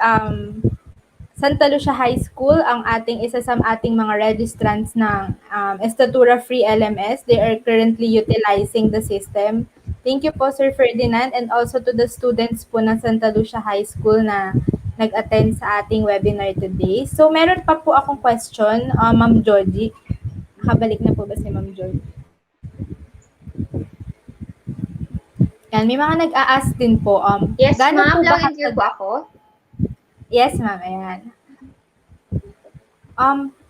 Santa Lucia High School, ang isa sa ating mga registrants ng Estatoora Free LMS. They are currently utilizing the system. Thank you po, Sir Ferdinand, and also to the students po ng Santa Lucia High School na nag-attend sa ating webinar today. So, meron pa po akong question, Ma'am Joji. Nakabalik na po ba si Ma'am Joji? Yan, may mga nag-a-ask din po. Yes, ma'am. Po Loud and clear po ako. Yes, ma'am. Ayan.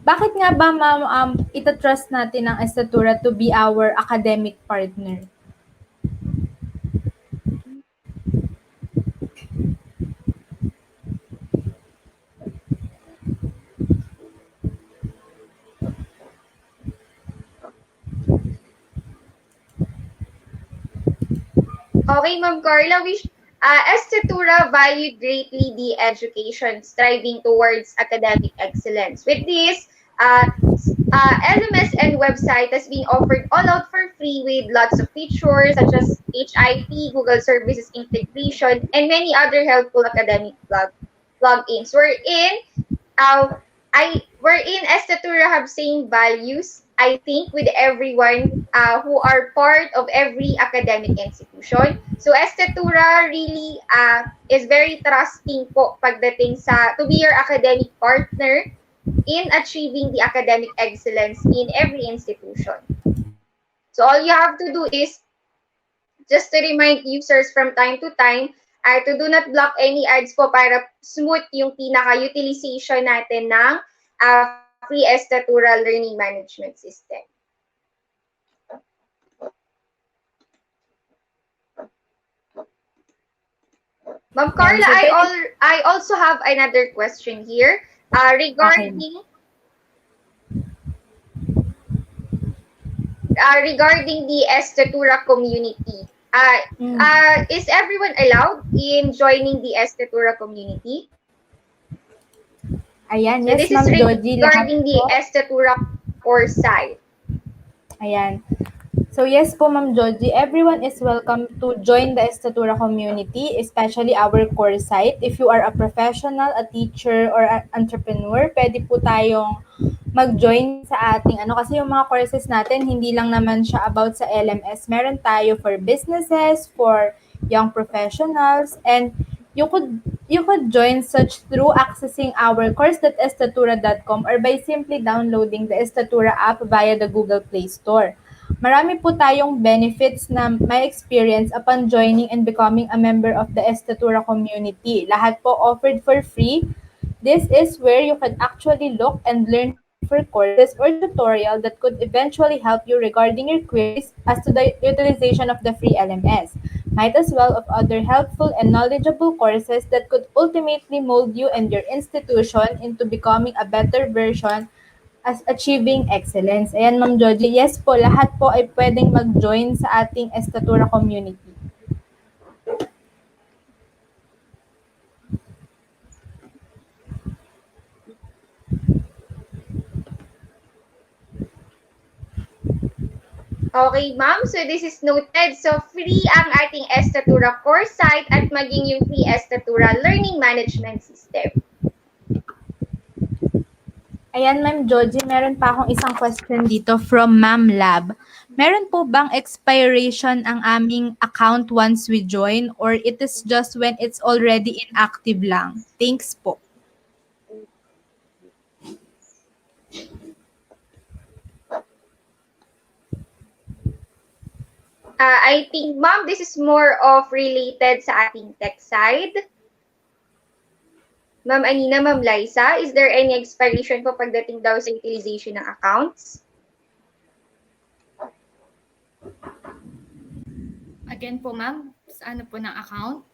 Bakit nga ba, ma'am, itatrust natin ang Estatoora to be our academic partner? Okay, Ma'am Carla, Estatoora valued greatly the education, striving towards academic excellence. With this, LMS and website has been offered all out for free with lots of features such as HIP, Google Services integration, and many other helpful academic plugins. Wherein Estatoora have same values, I think, with everyone who are part of every academic institution. So Estatoora really is very trusting po pagdating to be your academic partner in achieving the academic excellence in every institution. So all you have to do is just to remind users from time to time to do not block any ads po para smooth yung pinaka-utilization natin ng free Estatoora Learning Management System. Ma'am Carla, I also have another question here regarding the Estatoora community. Is everyone allowed in joining the Estatoora community? Ayan, so yes, this Ma'am is Joji. Regarding the Estatoora course site. Ayan. So yes po, Ma'am Joji, everyone is welcome to join the Estatoora community, especially our course site. If you are a professional, a teacher, or an entrepreneur, pwede po tayong mag-join sa ating kasi yung mga courses natin, hindi lang naman siya about sa LMS. Meron tayo for businesses, for young professionals, and you could join such through accessing our course.estatoora.com or by simply downloading the Estatoora app via the Google Play Store. Marami po tayong benefits na may experience upon joining and becoming a member of the Estatoora community. Lahat po offered for free. This is where you can actually look and learn for courses or tutorial that could eventually help you regarding your queries as to the utilization of the free LMS. Might as well of other helpful and knowledgeable courses that could ultimately mold you and your institution into becoming a better version as achieving excellence. Ayan, Ma'am Joji. Yes po, lahat po ay pwedeng mag-join sa ating Estatoora community. Okay, ma'am. So this is noted. So free ang ating Estatoora course site at maging yung free Estatoora learning management system. Ayan, Ma'am Joji, meron pa akong isang question dito from Ma'am Lab. Meron po bang expiration ang aming account once we join or it is just when it's already inactive lang? Thanks po. I think, ma'am, this is more of related sa ating tech side. Ma'am Anina, Ma'am Liza, is there any expiration po pagdating daw sa utilization ng accounts? Again po, ma'am, sa ano po ng account?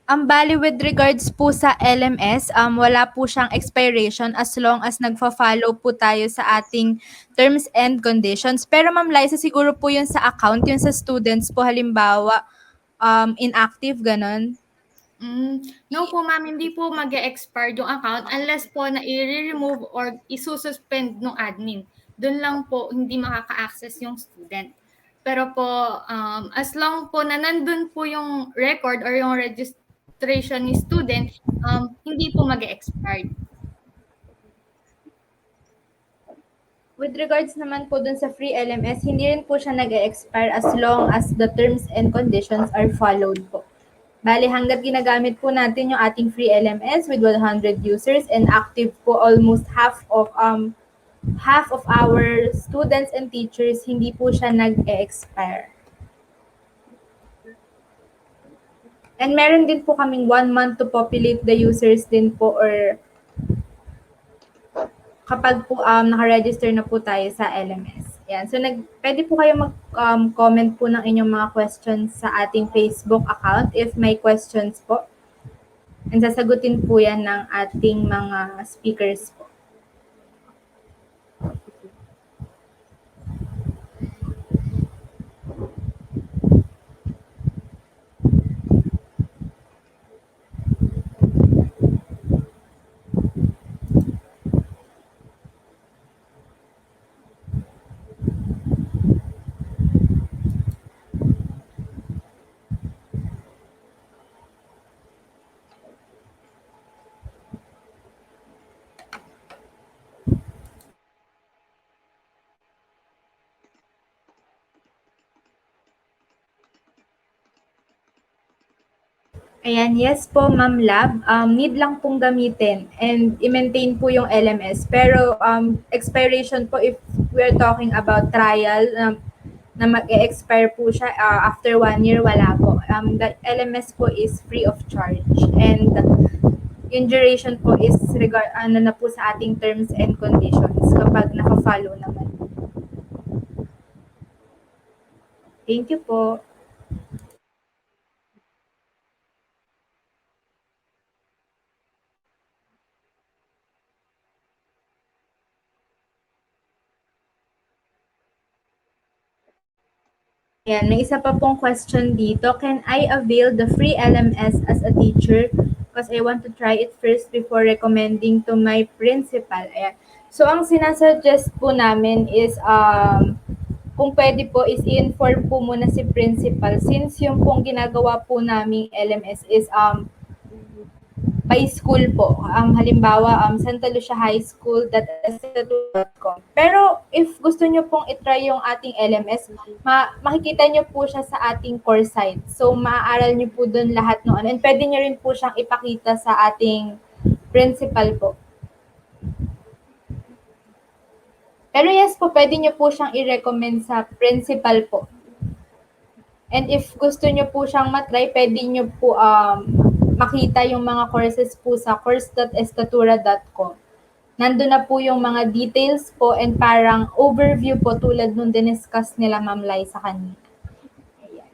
Ang bali with regards po sa LMS, wala po siyang expiration as long as nagfa-follow po tayo sa ating terms and conditions. Pero Ma'am Liza, siguro po yun sa account, yun sa students po halimbawa, inactive, ganon. No po ma'am, hindi po mag-expire yung account unless po na i-remove or isususpend ng admin. Doon lang po hindi makaka-access yung student. Pero po, as long po na nandun po yung record or yung registration ni student, hindi po mag-expire. With regards naman po dun sa free LMS, hindi rin po siya nag-expire as long as the terms and conditions are followed po. Bali, hanggat ginagamit po natin yung ating free LMS with 100 users and active po almost half of our students and teachers, hindi po siya nag-expire. And meron din po kaming 1 month to populate the users din po or kapag po naka-register na po tayo sa LMS. Yan. So, pwede po kayo mag-comment po ng inyong mga questions sa ating Facebook account if may questions po. And sasagutin po yan ng ating mga speakers po. Ayan, yes po, Ma'am Lab. Need lang pong gamitin and i-maintain po yung LMS. Pero expiration po, if we're talking about trial, na mag-expire po siya after 1 year, wala po. The LMS po is free of charge. And yung duration po is na po sa ating terms and conditions kapag naka-follow naman. Thank you po. Ayan, may isa pa pong question dito. Can I avail the free LMS as a teacher? Because I want to try it first before recommending to my principal. Ayan. So, ang sinasuggest po namin is, kung pwede po is i-inform po muna si principal since yung pong ginagawa po naming LMS is by school po. Halimbawa, Santa Lucia High School, Estatoora.com. Pero if gusto nyo pong itry yung ating LMS, makikita nyo po siya sa ating course site. So, maaaral nyo po dun lahat ng and pwede nyo rin po siyang ipakita sa ating principal po. Pero yes po, pwede nyo po siyang i-recommend sa principal po. And if gusto nyo po siyang matry, pwede nyo po makita yung mga courses po sa course.estatoora.com. Nandun na po yung mga details po and parang overview po tulad nung diniscuss nila Ma'am Liza kanina. Ayan.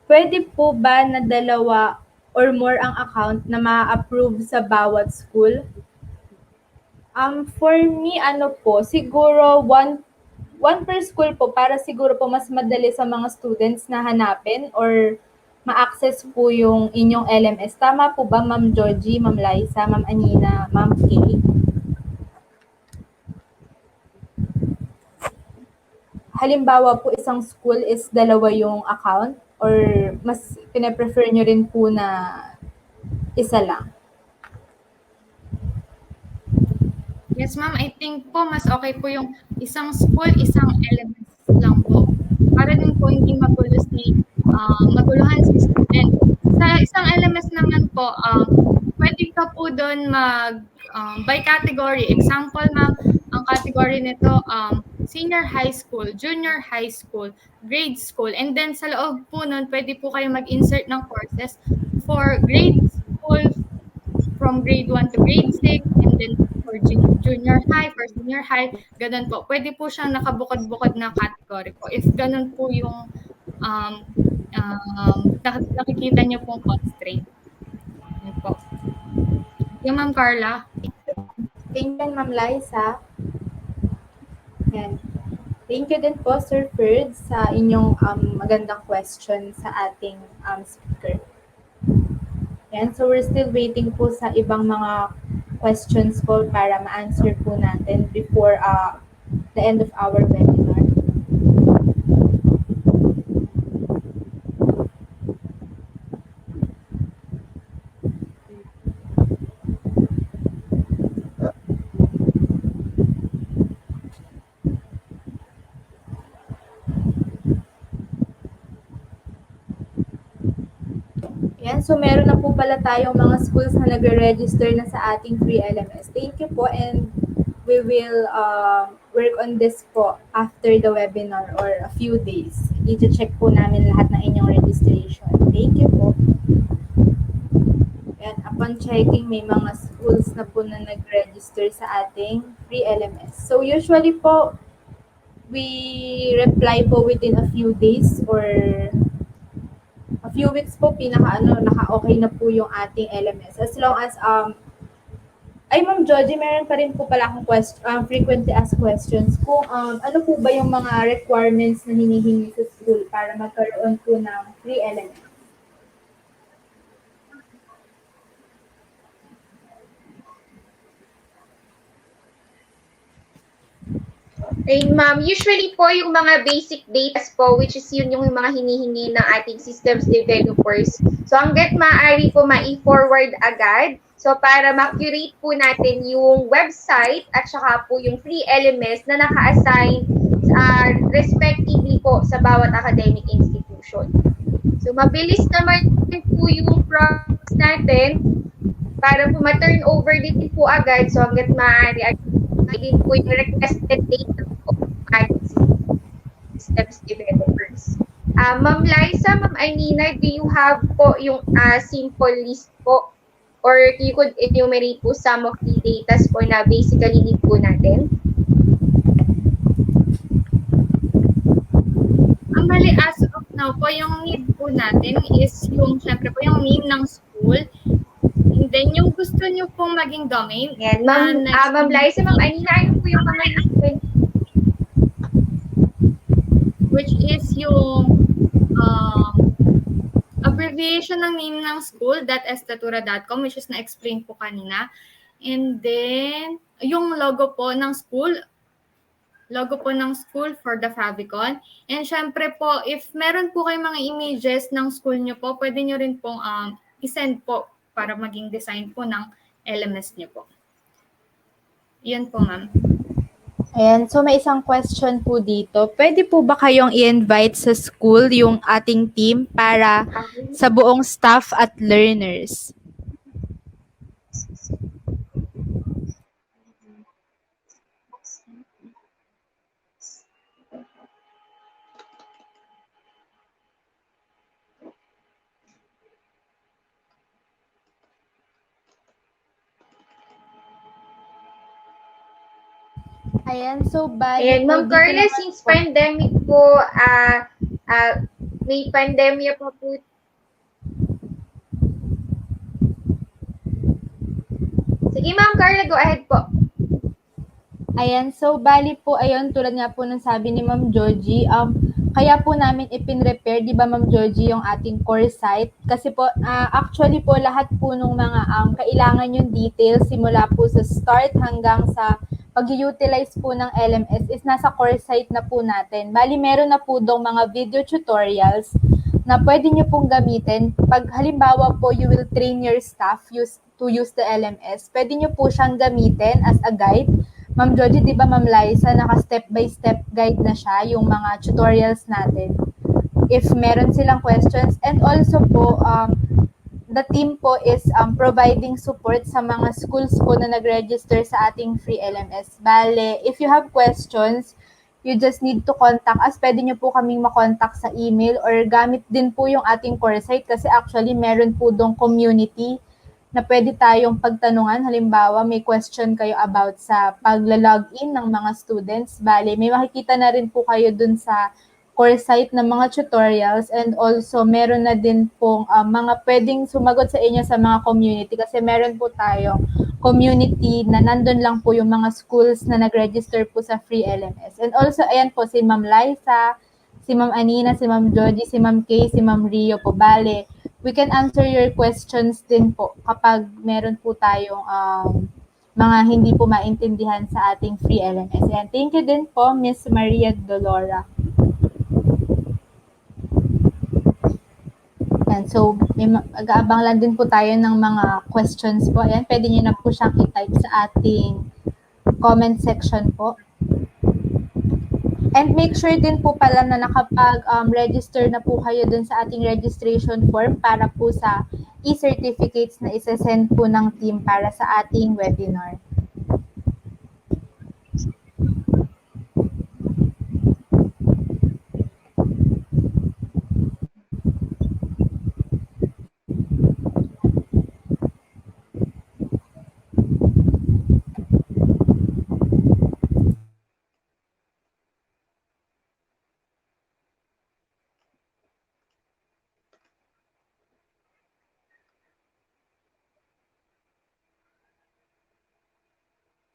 Pwede po ba na dalawa or more ang account na ma-approve sa bawat school? For me, ano po, siguro one per school po para siguro po mas madali sa mga students na hanapin or ma-access po yung inyong LMS. Tama po ba, Ma'am Georgie, Ma'am Liza, Ma'am Anina, Ma'am Kay? Halimbawa po isang school is dalawa yung account or mas pine-prefer nyo rin po na isa lang? Yes, ma'am. I think po mas okay po yung isang school, isang LMS lang po. Para din po hindi maguluhan si student. Sa isang LMS naman po, pwede ka po doon by category. Example, ma'am, ang category nito, senior high school, junior high school, grade school. And then sa loob po nun, pwede po kayo mag-insert ng courses for grade school, from grade 1 to grade 6, and then for junior high, for senior high, ganun po. Pwede po siyang nakabukod-bukod na category po. If ganun po yung nakikita niyo pong constraint. Yun po. Yung Ma'am Carla. Thank you, Ma'am Liza. And thank you din po, Sir Ferd, sa inyong magandang question sa ating speaker. Yan, so we're still waiting po sa ibang mga questions po para ma-answer po natin before the end of our webinar. Yan, so meron na po pala tayong mga schools na nagre-register na sa ating free LMS. Thank you po, and we will work on this po after the webinar or a few days. I-check po namin lahat ng inyong registration. Thank you po. And upon checking, may mga schools na po na nag-register sa ating free LMS. So usually po, we reply po within a few days or a few weeks po, naka-okay na po yung ating LMS. As long as, Ma'am Georgie, meron pa rin po pala akong frequently asked questions. Kung ano po ba yung mga requirements na hinihingi sa school para magkaroon po ng free LMS? Ay, ma'am, usually po yung mga basic data po, which is yun yung mga hinihingi ng ating systems developers. So hanggat maaari po ma-forward agad, so para ma-curate po natin yung website at saka po yung free LMS na naka-assign respectively po sa bawat academic institution. So mabilis naman po yung process natin para po ma-turn over din po agad. So hanggat maaari din po yung requested data po at systems developers. Ma'am Liza, Ma'am Anina, do you have po yung simple list po or you could enumerate po some of the data po na basically need po natin? Bali, as of now po, yung need po natin is yung, syempre po, yung name ng school. And then, yung gusto nyo pong maging domain. Yan, Ma'am Liza, Ma'am Anina, ano po yung mga need? Which is yung abbreviation ng name ng school, estatoora.com, which is na-explain po kanina. And then, yung logo po ng school for the favicon. And syempre po, if meron po kayong mga images ng school nyo po, pwede nyo rin pong isend po para maging design po ng LMS nyo po. Yun po, ma'am. Ayan, so may isang question po dito. Pwede po ba kayong i-invite sa school yung ating team para sa buong staff at learners? Ayan, so bali Ayan, po Ma'am dito Carla, naman since po. pandemic po, ah, may pandemya pa po. Sige, Ma'am Carla, go ahead po. Ayan, so bali po, ayun, tulad nga po ng sabi ni Ma'am Georgie, kaya po namin ipin-repair, di ba Ma'am Georgie, yung ating core site. Kasi po, actually po, lahat po nung mga kailangan yung details, simula po sa start hanggang sa pag-utilize po ng LMS is nasa core site na po natin. Bali, meron na po dong mga video tutorials na pwede nyo pong gamitin. Pag halimbawa po, you will train your staff to use the LMS, pwede nyo po siyang gamitin as a guide. Ma'am Joji, di ba Ma'am Liza, naka-step-by-step guide na siya, yung mga tutorials natin. If meron silang questions. And also po, the team po is providing support sa mga schools po na nag-register sa ating free LMS. Bale, if you have questions, you just need to contact us. Pwede nyo po kaming makontak sa email or gamit din po yung ating core site kasi actually meron po dong community na pwede tayong pagtanungan. Halimbawa, may question kayo about sa pagla-login ng mga students. Bale, may makikita na rin po kayo dun sa core site ng mga tutorials and also meron na din pong mga pwedeng sumagot sa inyo sa mga community kasi meron po tayong community na nandun lang po yung mga schools na nag-register po sa free LMS. And also, ayan po si Ma'am Liza, si Ma'am Anina, si Ma'am Georgie, si Ma'am Kay, si Ma'am Rio po. Bale, we can answer your questions din po kapag meron po tayong mga hindi po maintindihan sa ating free LMS. And thank you din po, Miss Maria Dolora. Yan, so mag-aabang lang din po tayo ng mga questions po. Ayan, pwede nyo na po siyang i-type sa ating comment section po. And make sure din po pala na nakapag-register na po kayo dun sa ating registration form para po sa e-certificates na isa-send po ng team para sa ating webinar.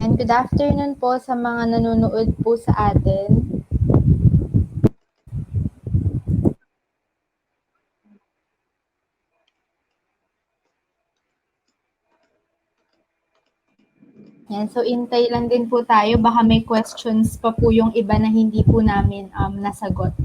And good afternoon po sa mga nanonood po sa atin. Yan, so intay lang din po tayo. Baka may questions pa po yung iba na hindi po namin nasagot.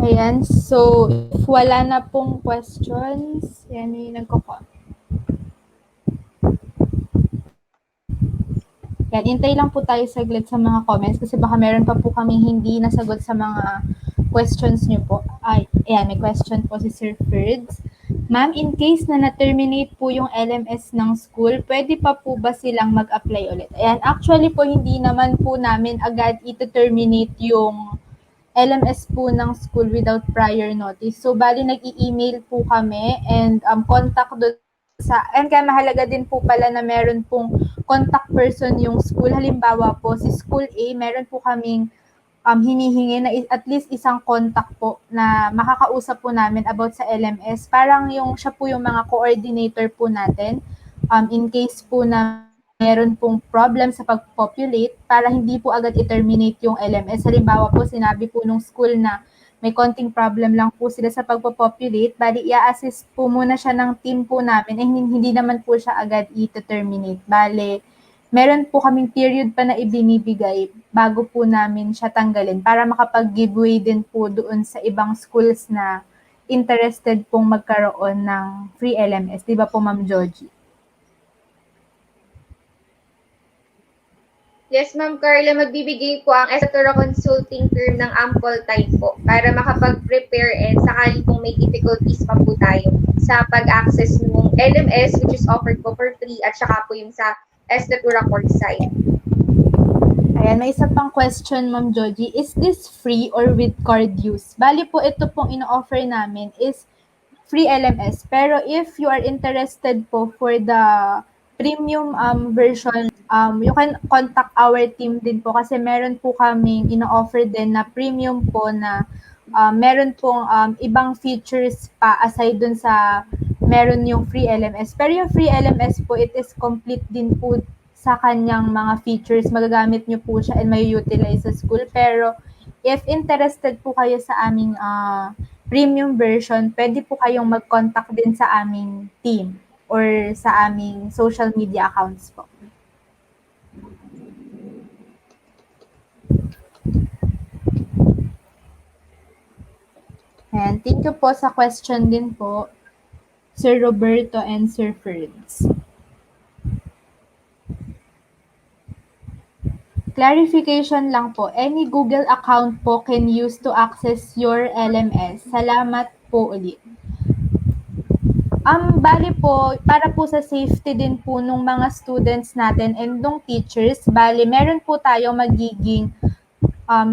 Ayan, so if wala na pong questions, yan yung nagko-comment. Yan, hintay lang po tayo saglit sa mga comments kasi baka meron pa po kaming hindi nasagot sa mga questions nyo po. Ay, ayan, may question po si Sir Ferds. Ma'am, in case na na-terminate po yung LMS ng school, pwede pa po ba silang mag-apply ulit? Ayan, actually po hindi naman po namin agad ito-terminate yung LMS po ng school without prior notice. So, bali nag-i-email po kami and contact doon and kaya mahalaga din po pala na meron pong contact person yung school. Halimbawa po, si School A, meron po kaming hinihingi na at least isang contact po na makakausap po namin about sa LMS. Parang siya po yung mga coordinator po natin in case po na meron pong problem sa pag-populate para hindi po agad i-terminate yung LMS. Halimbawa po, sinabi po nung school na may konting problem lang po sila sa pag-populate, bali i-assist po muna siya ng team po namin hindi naman po siya agad i-terminate. Bali, meron po kaming period pa na ibinibigay bago po namin siya tanggalin para makapag-giveaway din po doon sa ibang schools na interested pong magkaroon ng free LMS. Di ba po, Ma'am Georgie? Yes, Ma'am Carla, magbibigay po ang Estatoora Consulting Firm ng ample time po para makapag-prepare and sakali pong may difficulties pa po tayo sa pag-access ng LMS which is offered po for free at saka po yung sa Estatoora course site. Ayan, may isa pang question, Ma'am Joji. Is this free or with card use? Bali po, ito pong ino-offer namin is free LMS. Pero if you are interested po for the premium version, you can contact our team din po kasi meron po kaming ino-offer din na premium po na meron pong ibang features pa aside dun sa meron yung free LMS. Pero yung free LMS po, it is complete din po sa kanyang mga features. Magagamit nyo po siya and may utilize sa school. Pero if interested po kayo sa aming premium version, pwede po kayong mag-contact din sa aming team or sa aming social media accounts po. And thank you po sa question din po, Sir Roberto and Sir Ferds. Clarification lang po, any Google account po can use to access your LMS. Salamat po ulit. Bali po, para po sa safety din po nung mga students natin and nung teachers, bali meron po tayo magiging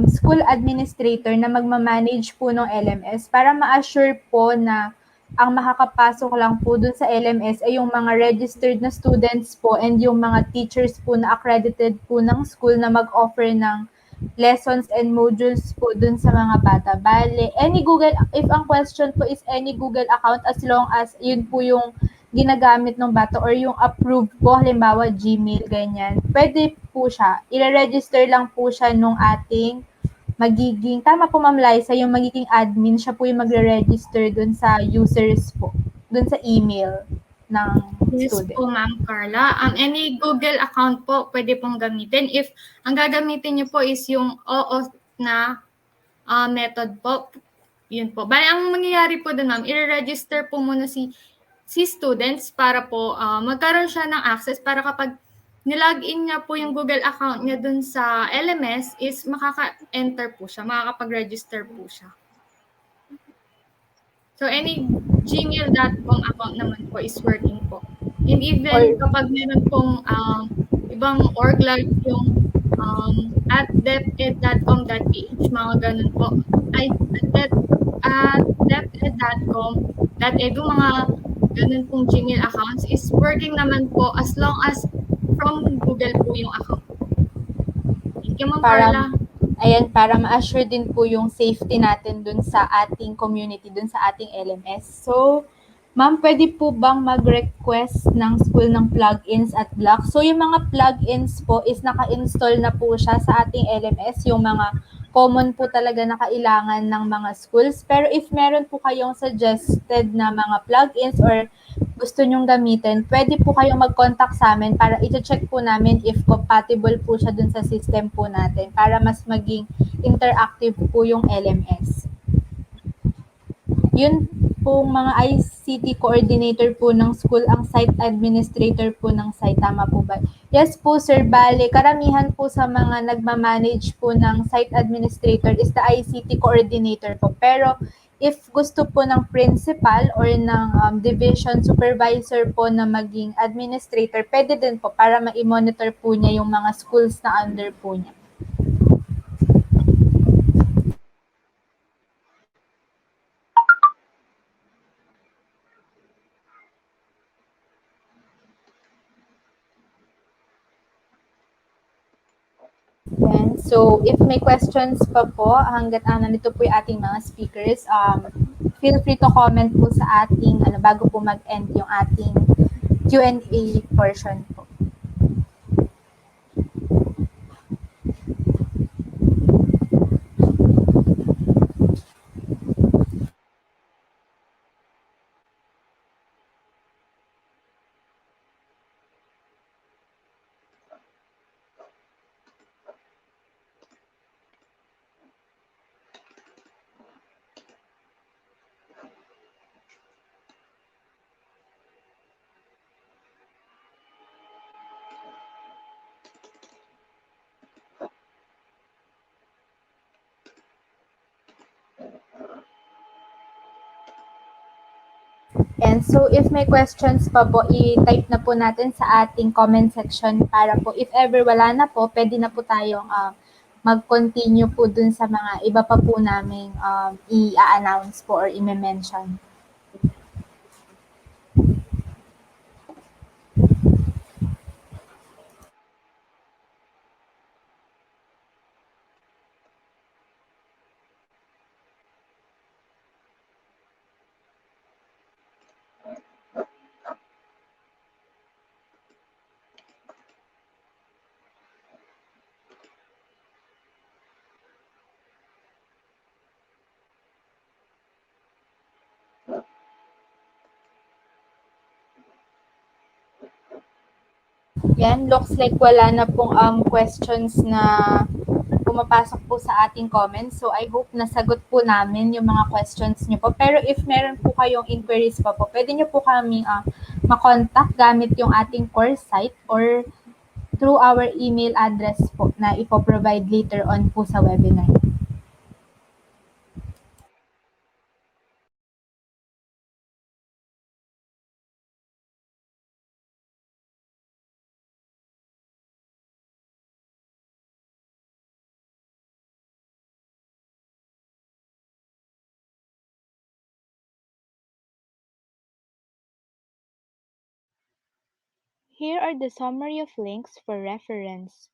school administrator na magmamanage po ng LMS para ma-assure po na ang makakapasok lang po dun sa LMS ay yung mga registered na students po and yung mga teachers po na accredited po ng school na mag-offer ng lessons and modules po dun sa mga bata. Bale, if ang question po is any Google account as long as yun po yung ginagamit ng bata or yung approved po, halimbawa Gmail, ganyan, pwede po siya. I-register lang po siya nung ating magiging, tama po Ma'am Liza, yung magiging admin, siya po yung magre-register dun sa users po, dun sa email ng Yes student. po, Ma'am Carla. Any Google account po pwede pong gamitin. If ang gagamitin niyo po is yung OAuth na method po, yun po. Bali, ang mangyayari po dun, ma'am, i-register po muna si students para po magkaroon siya ng access para kapag nilogin niya po yung Google account niya dun sa LMS is makaka-enter po siya, makakapag-register po siya. So, any gmail.com account naman po is working po. And even kapag meron pong ibang org like yung at deped.com.ph, mga ganun po. Ay, at deped.com.edu, mga ganun pong Gmail accounts is working naman po as long as from Google po yung account. Thank you, Ma'am Carla. Ayan, para ma-assure din po yung safety natin dun sa ating community, dun sa ating LMS. So, ma'am, pwede po bang mag-request ng school ng plugins at blocks? So, yung mga plugins po is naka-install na po siya sa ating LMS, yung mga common po talaga na kailangan ng mga schools. Pero if meron po kayong suggested na mga plugins or gusto nyong gamitin, pwede po kayong mag-contact sa amin para ito-check po namin if compatible po siya dun sa system po natin para mas maging interactive po yung LMS. Yun po mga ICT coordinator po ng school, ang site administrator po ng site. Tama po ba? Yes po, Sir. Bale, karamihan po sa mga nagmamanage po ng site administrator is the ICT coordinator po. Pero if gusto po ng principal or ng division supervisor po na maging administrator, pwede din po para ma-monitor po niya yung mga schools na under po niya. Yan. So, if may questions pa po, hanggat nandito po yung ating mga speakers, feel free to comment po sa ating, bago po mag-end yung ating Q&A portion po. And so if may questions pa po, i-type na po natin sa ating comment section para po if ever wala na po, pwede na po tayong mag-continue po dun sa mga iba pa po naming i-announce po or i-mention. Yan, looks like wala na pong questions na pumapasok po sa ating comments. So I hope nasagot po namin yung mga questions niyo po. Pero if meron po kayong inquiries pa po, pwede niyo po kami makontak gamit yung ating course site or through our email address po na ipo-provide later on po sa webinar. Here are the summary of links for reference,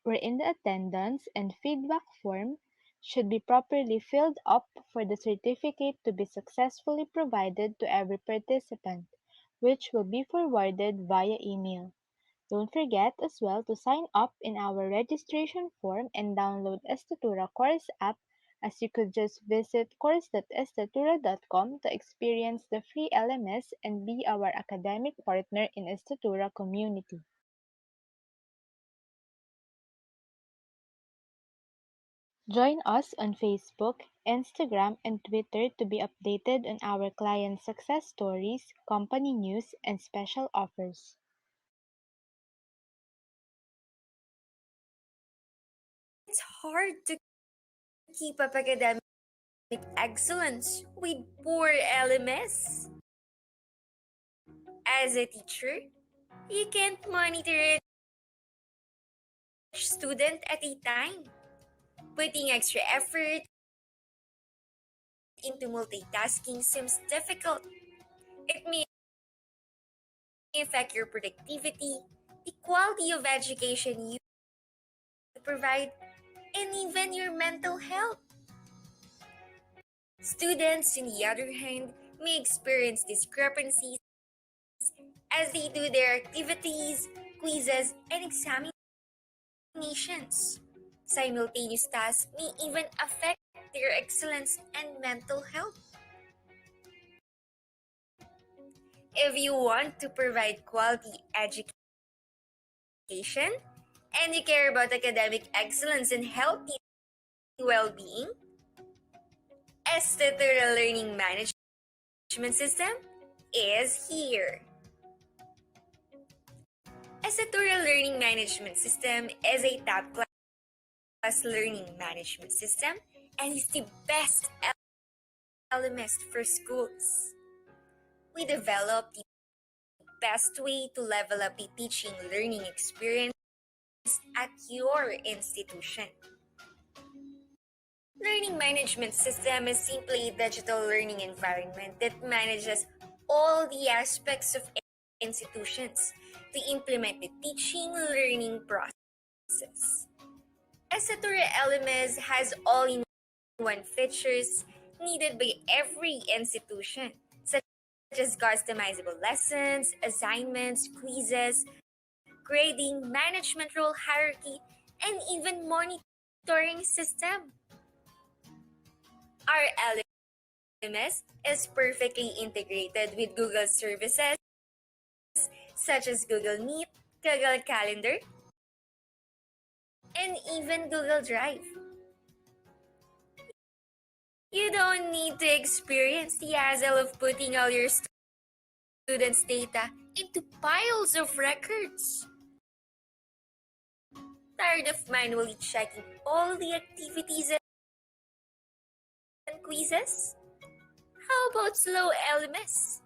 wherein the attendance and feedback form should be properly filled up for the certificate to be successfully provided to every participant, which will be forwarded via email. Don't forget as well to sign up in our registration form and download Estatoora course app, as you could just visit course.estatoora.com to experience the free LMS and be our academic partner in Estatoora community. Join us on Facebook, Instagram, and Twitter to be updated on our client success stories, company news, and special offers. It's hard to keep up academic excellence with poor LMS. As a teacher, you can't monitor each student at a time. Putting extra effort into multitasking seems difficult. It may affect your productivity, the quality of education you provide, and even your mental health. Students, on the other hand, may experience discrepancies as they do their activities, quizzes, and examinations. Simultaneous tasks may even affect their excellence and mental health. If you want to provide quality education and you care about academic excellence and healthy well-being, Estatoora Learning Management System is here. Estatoora Learning Management System is a top-class learning management system and is the best LMS for schools. We developed the best way to level up the teaching learning experience at your institution. Learning Management System is simply a digital learning environment that manages all the aspects of institutions to implement the teaching learning process. Estatoora LMS has all-in-one features needed by every institution, such as customizable lessons, assignments, quizzes, grading, management role hierarchy, and even monitoring system. Our LMS is perfectly integrated with Google services such as Google Meet, Google Calendar, and even Google Drive. You don't need to experience the hassle of putting all your students' data into piles of records. Tired of manually checking all the activities and quizzes? How about slow LMS?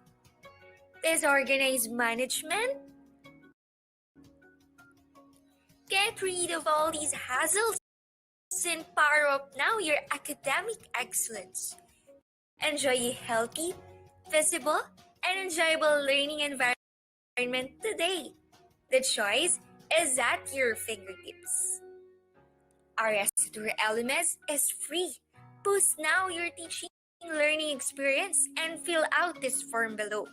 Disorganized management? Get rid of all these hassles and power up now your academic excellence. Enjoy a healthy, visible, and enjoyable learning environment today. The choice is at your fingertips. Our Estatoora LMS is free. Boost now your teaching learning experience and fill out this form below.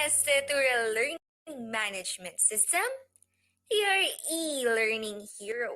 Estatoora Learning Management System, your e-learning hero.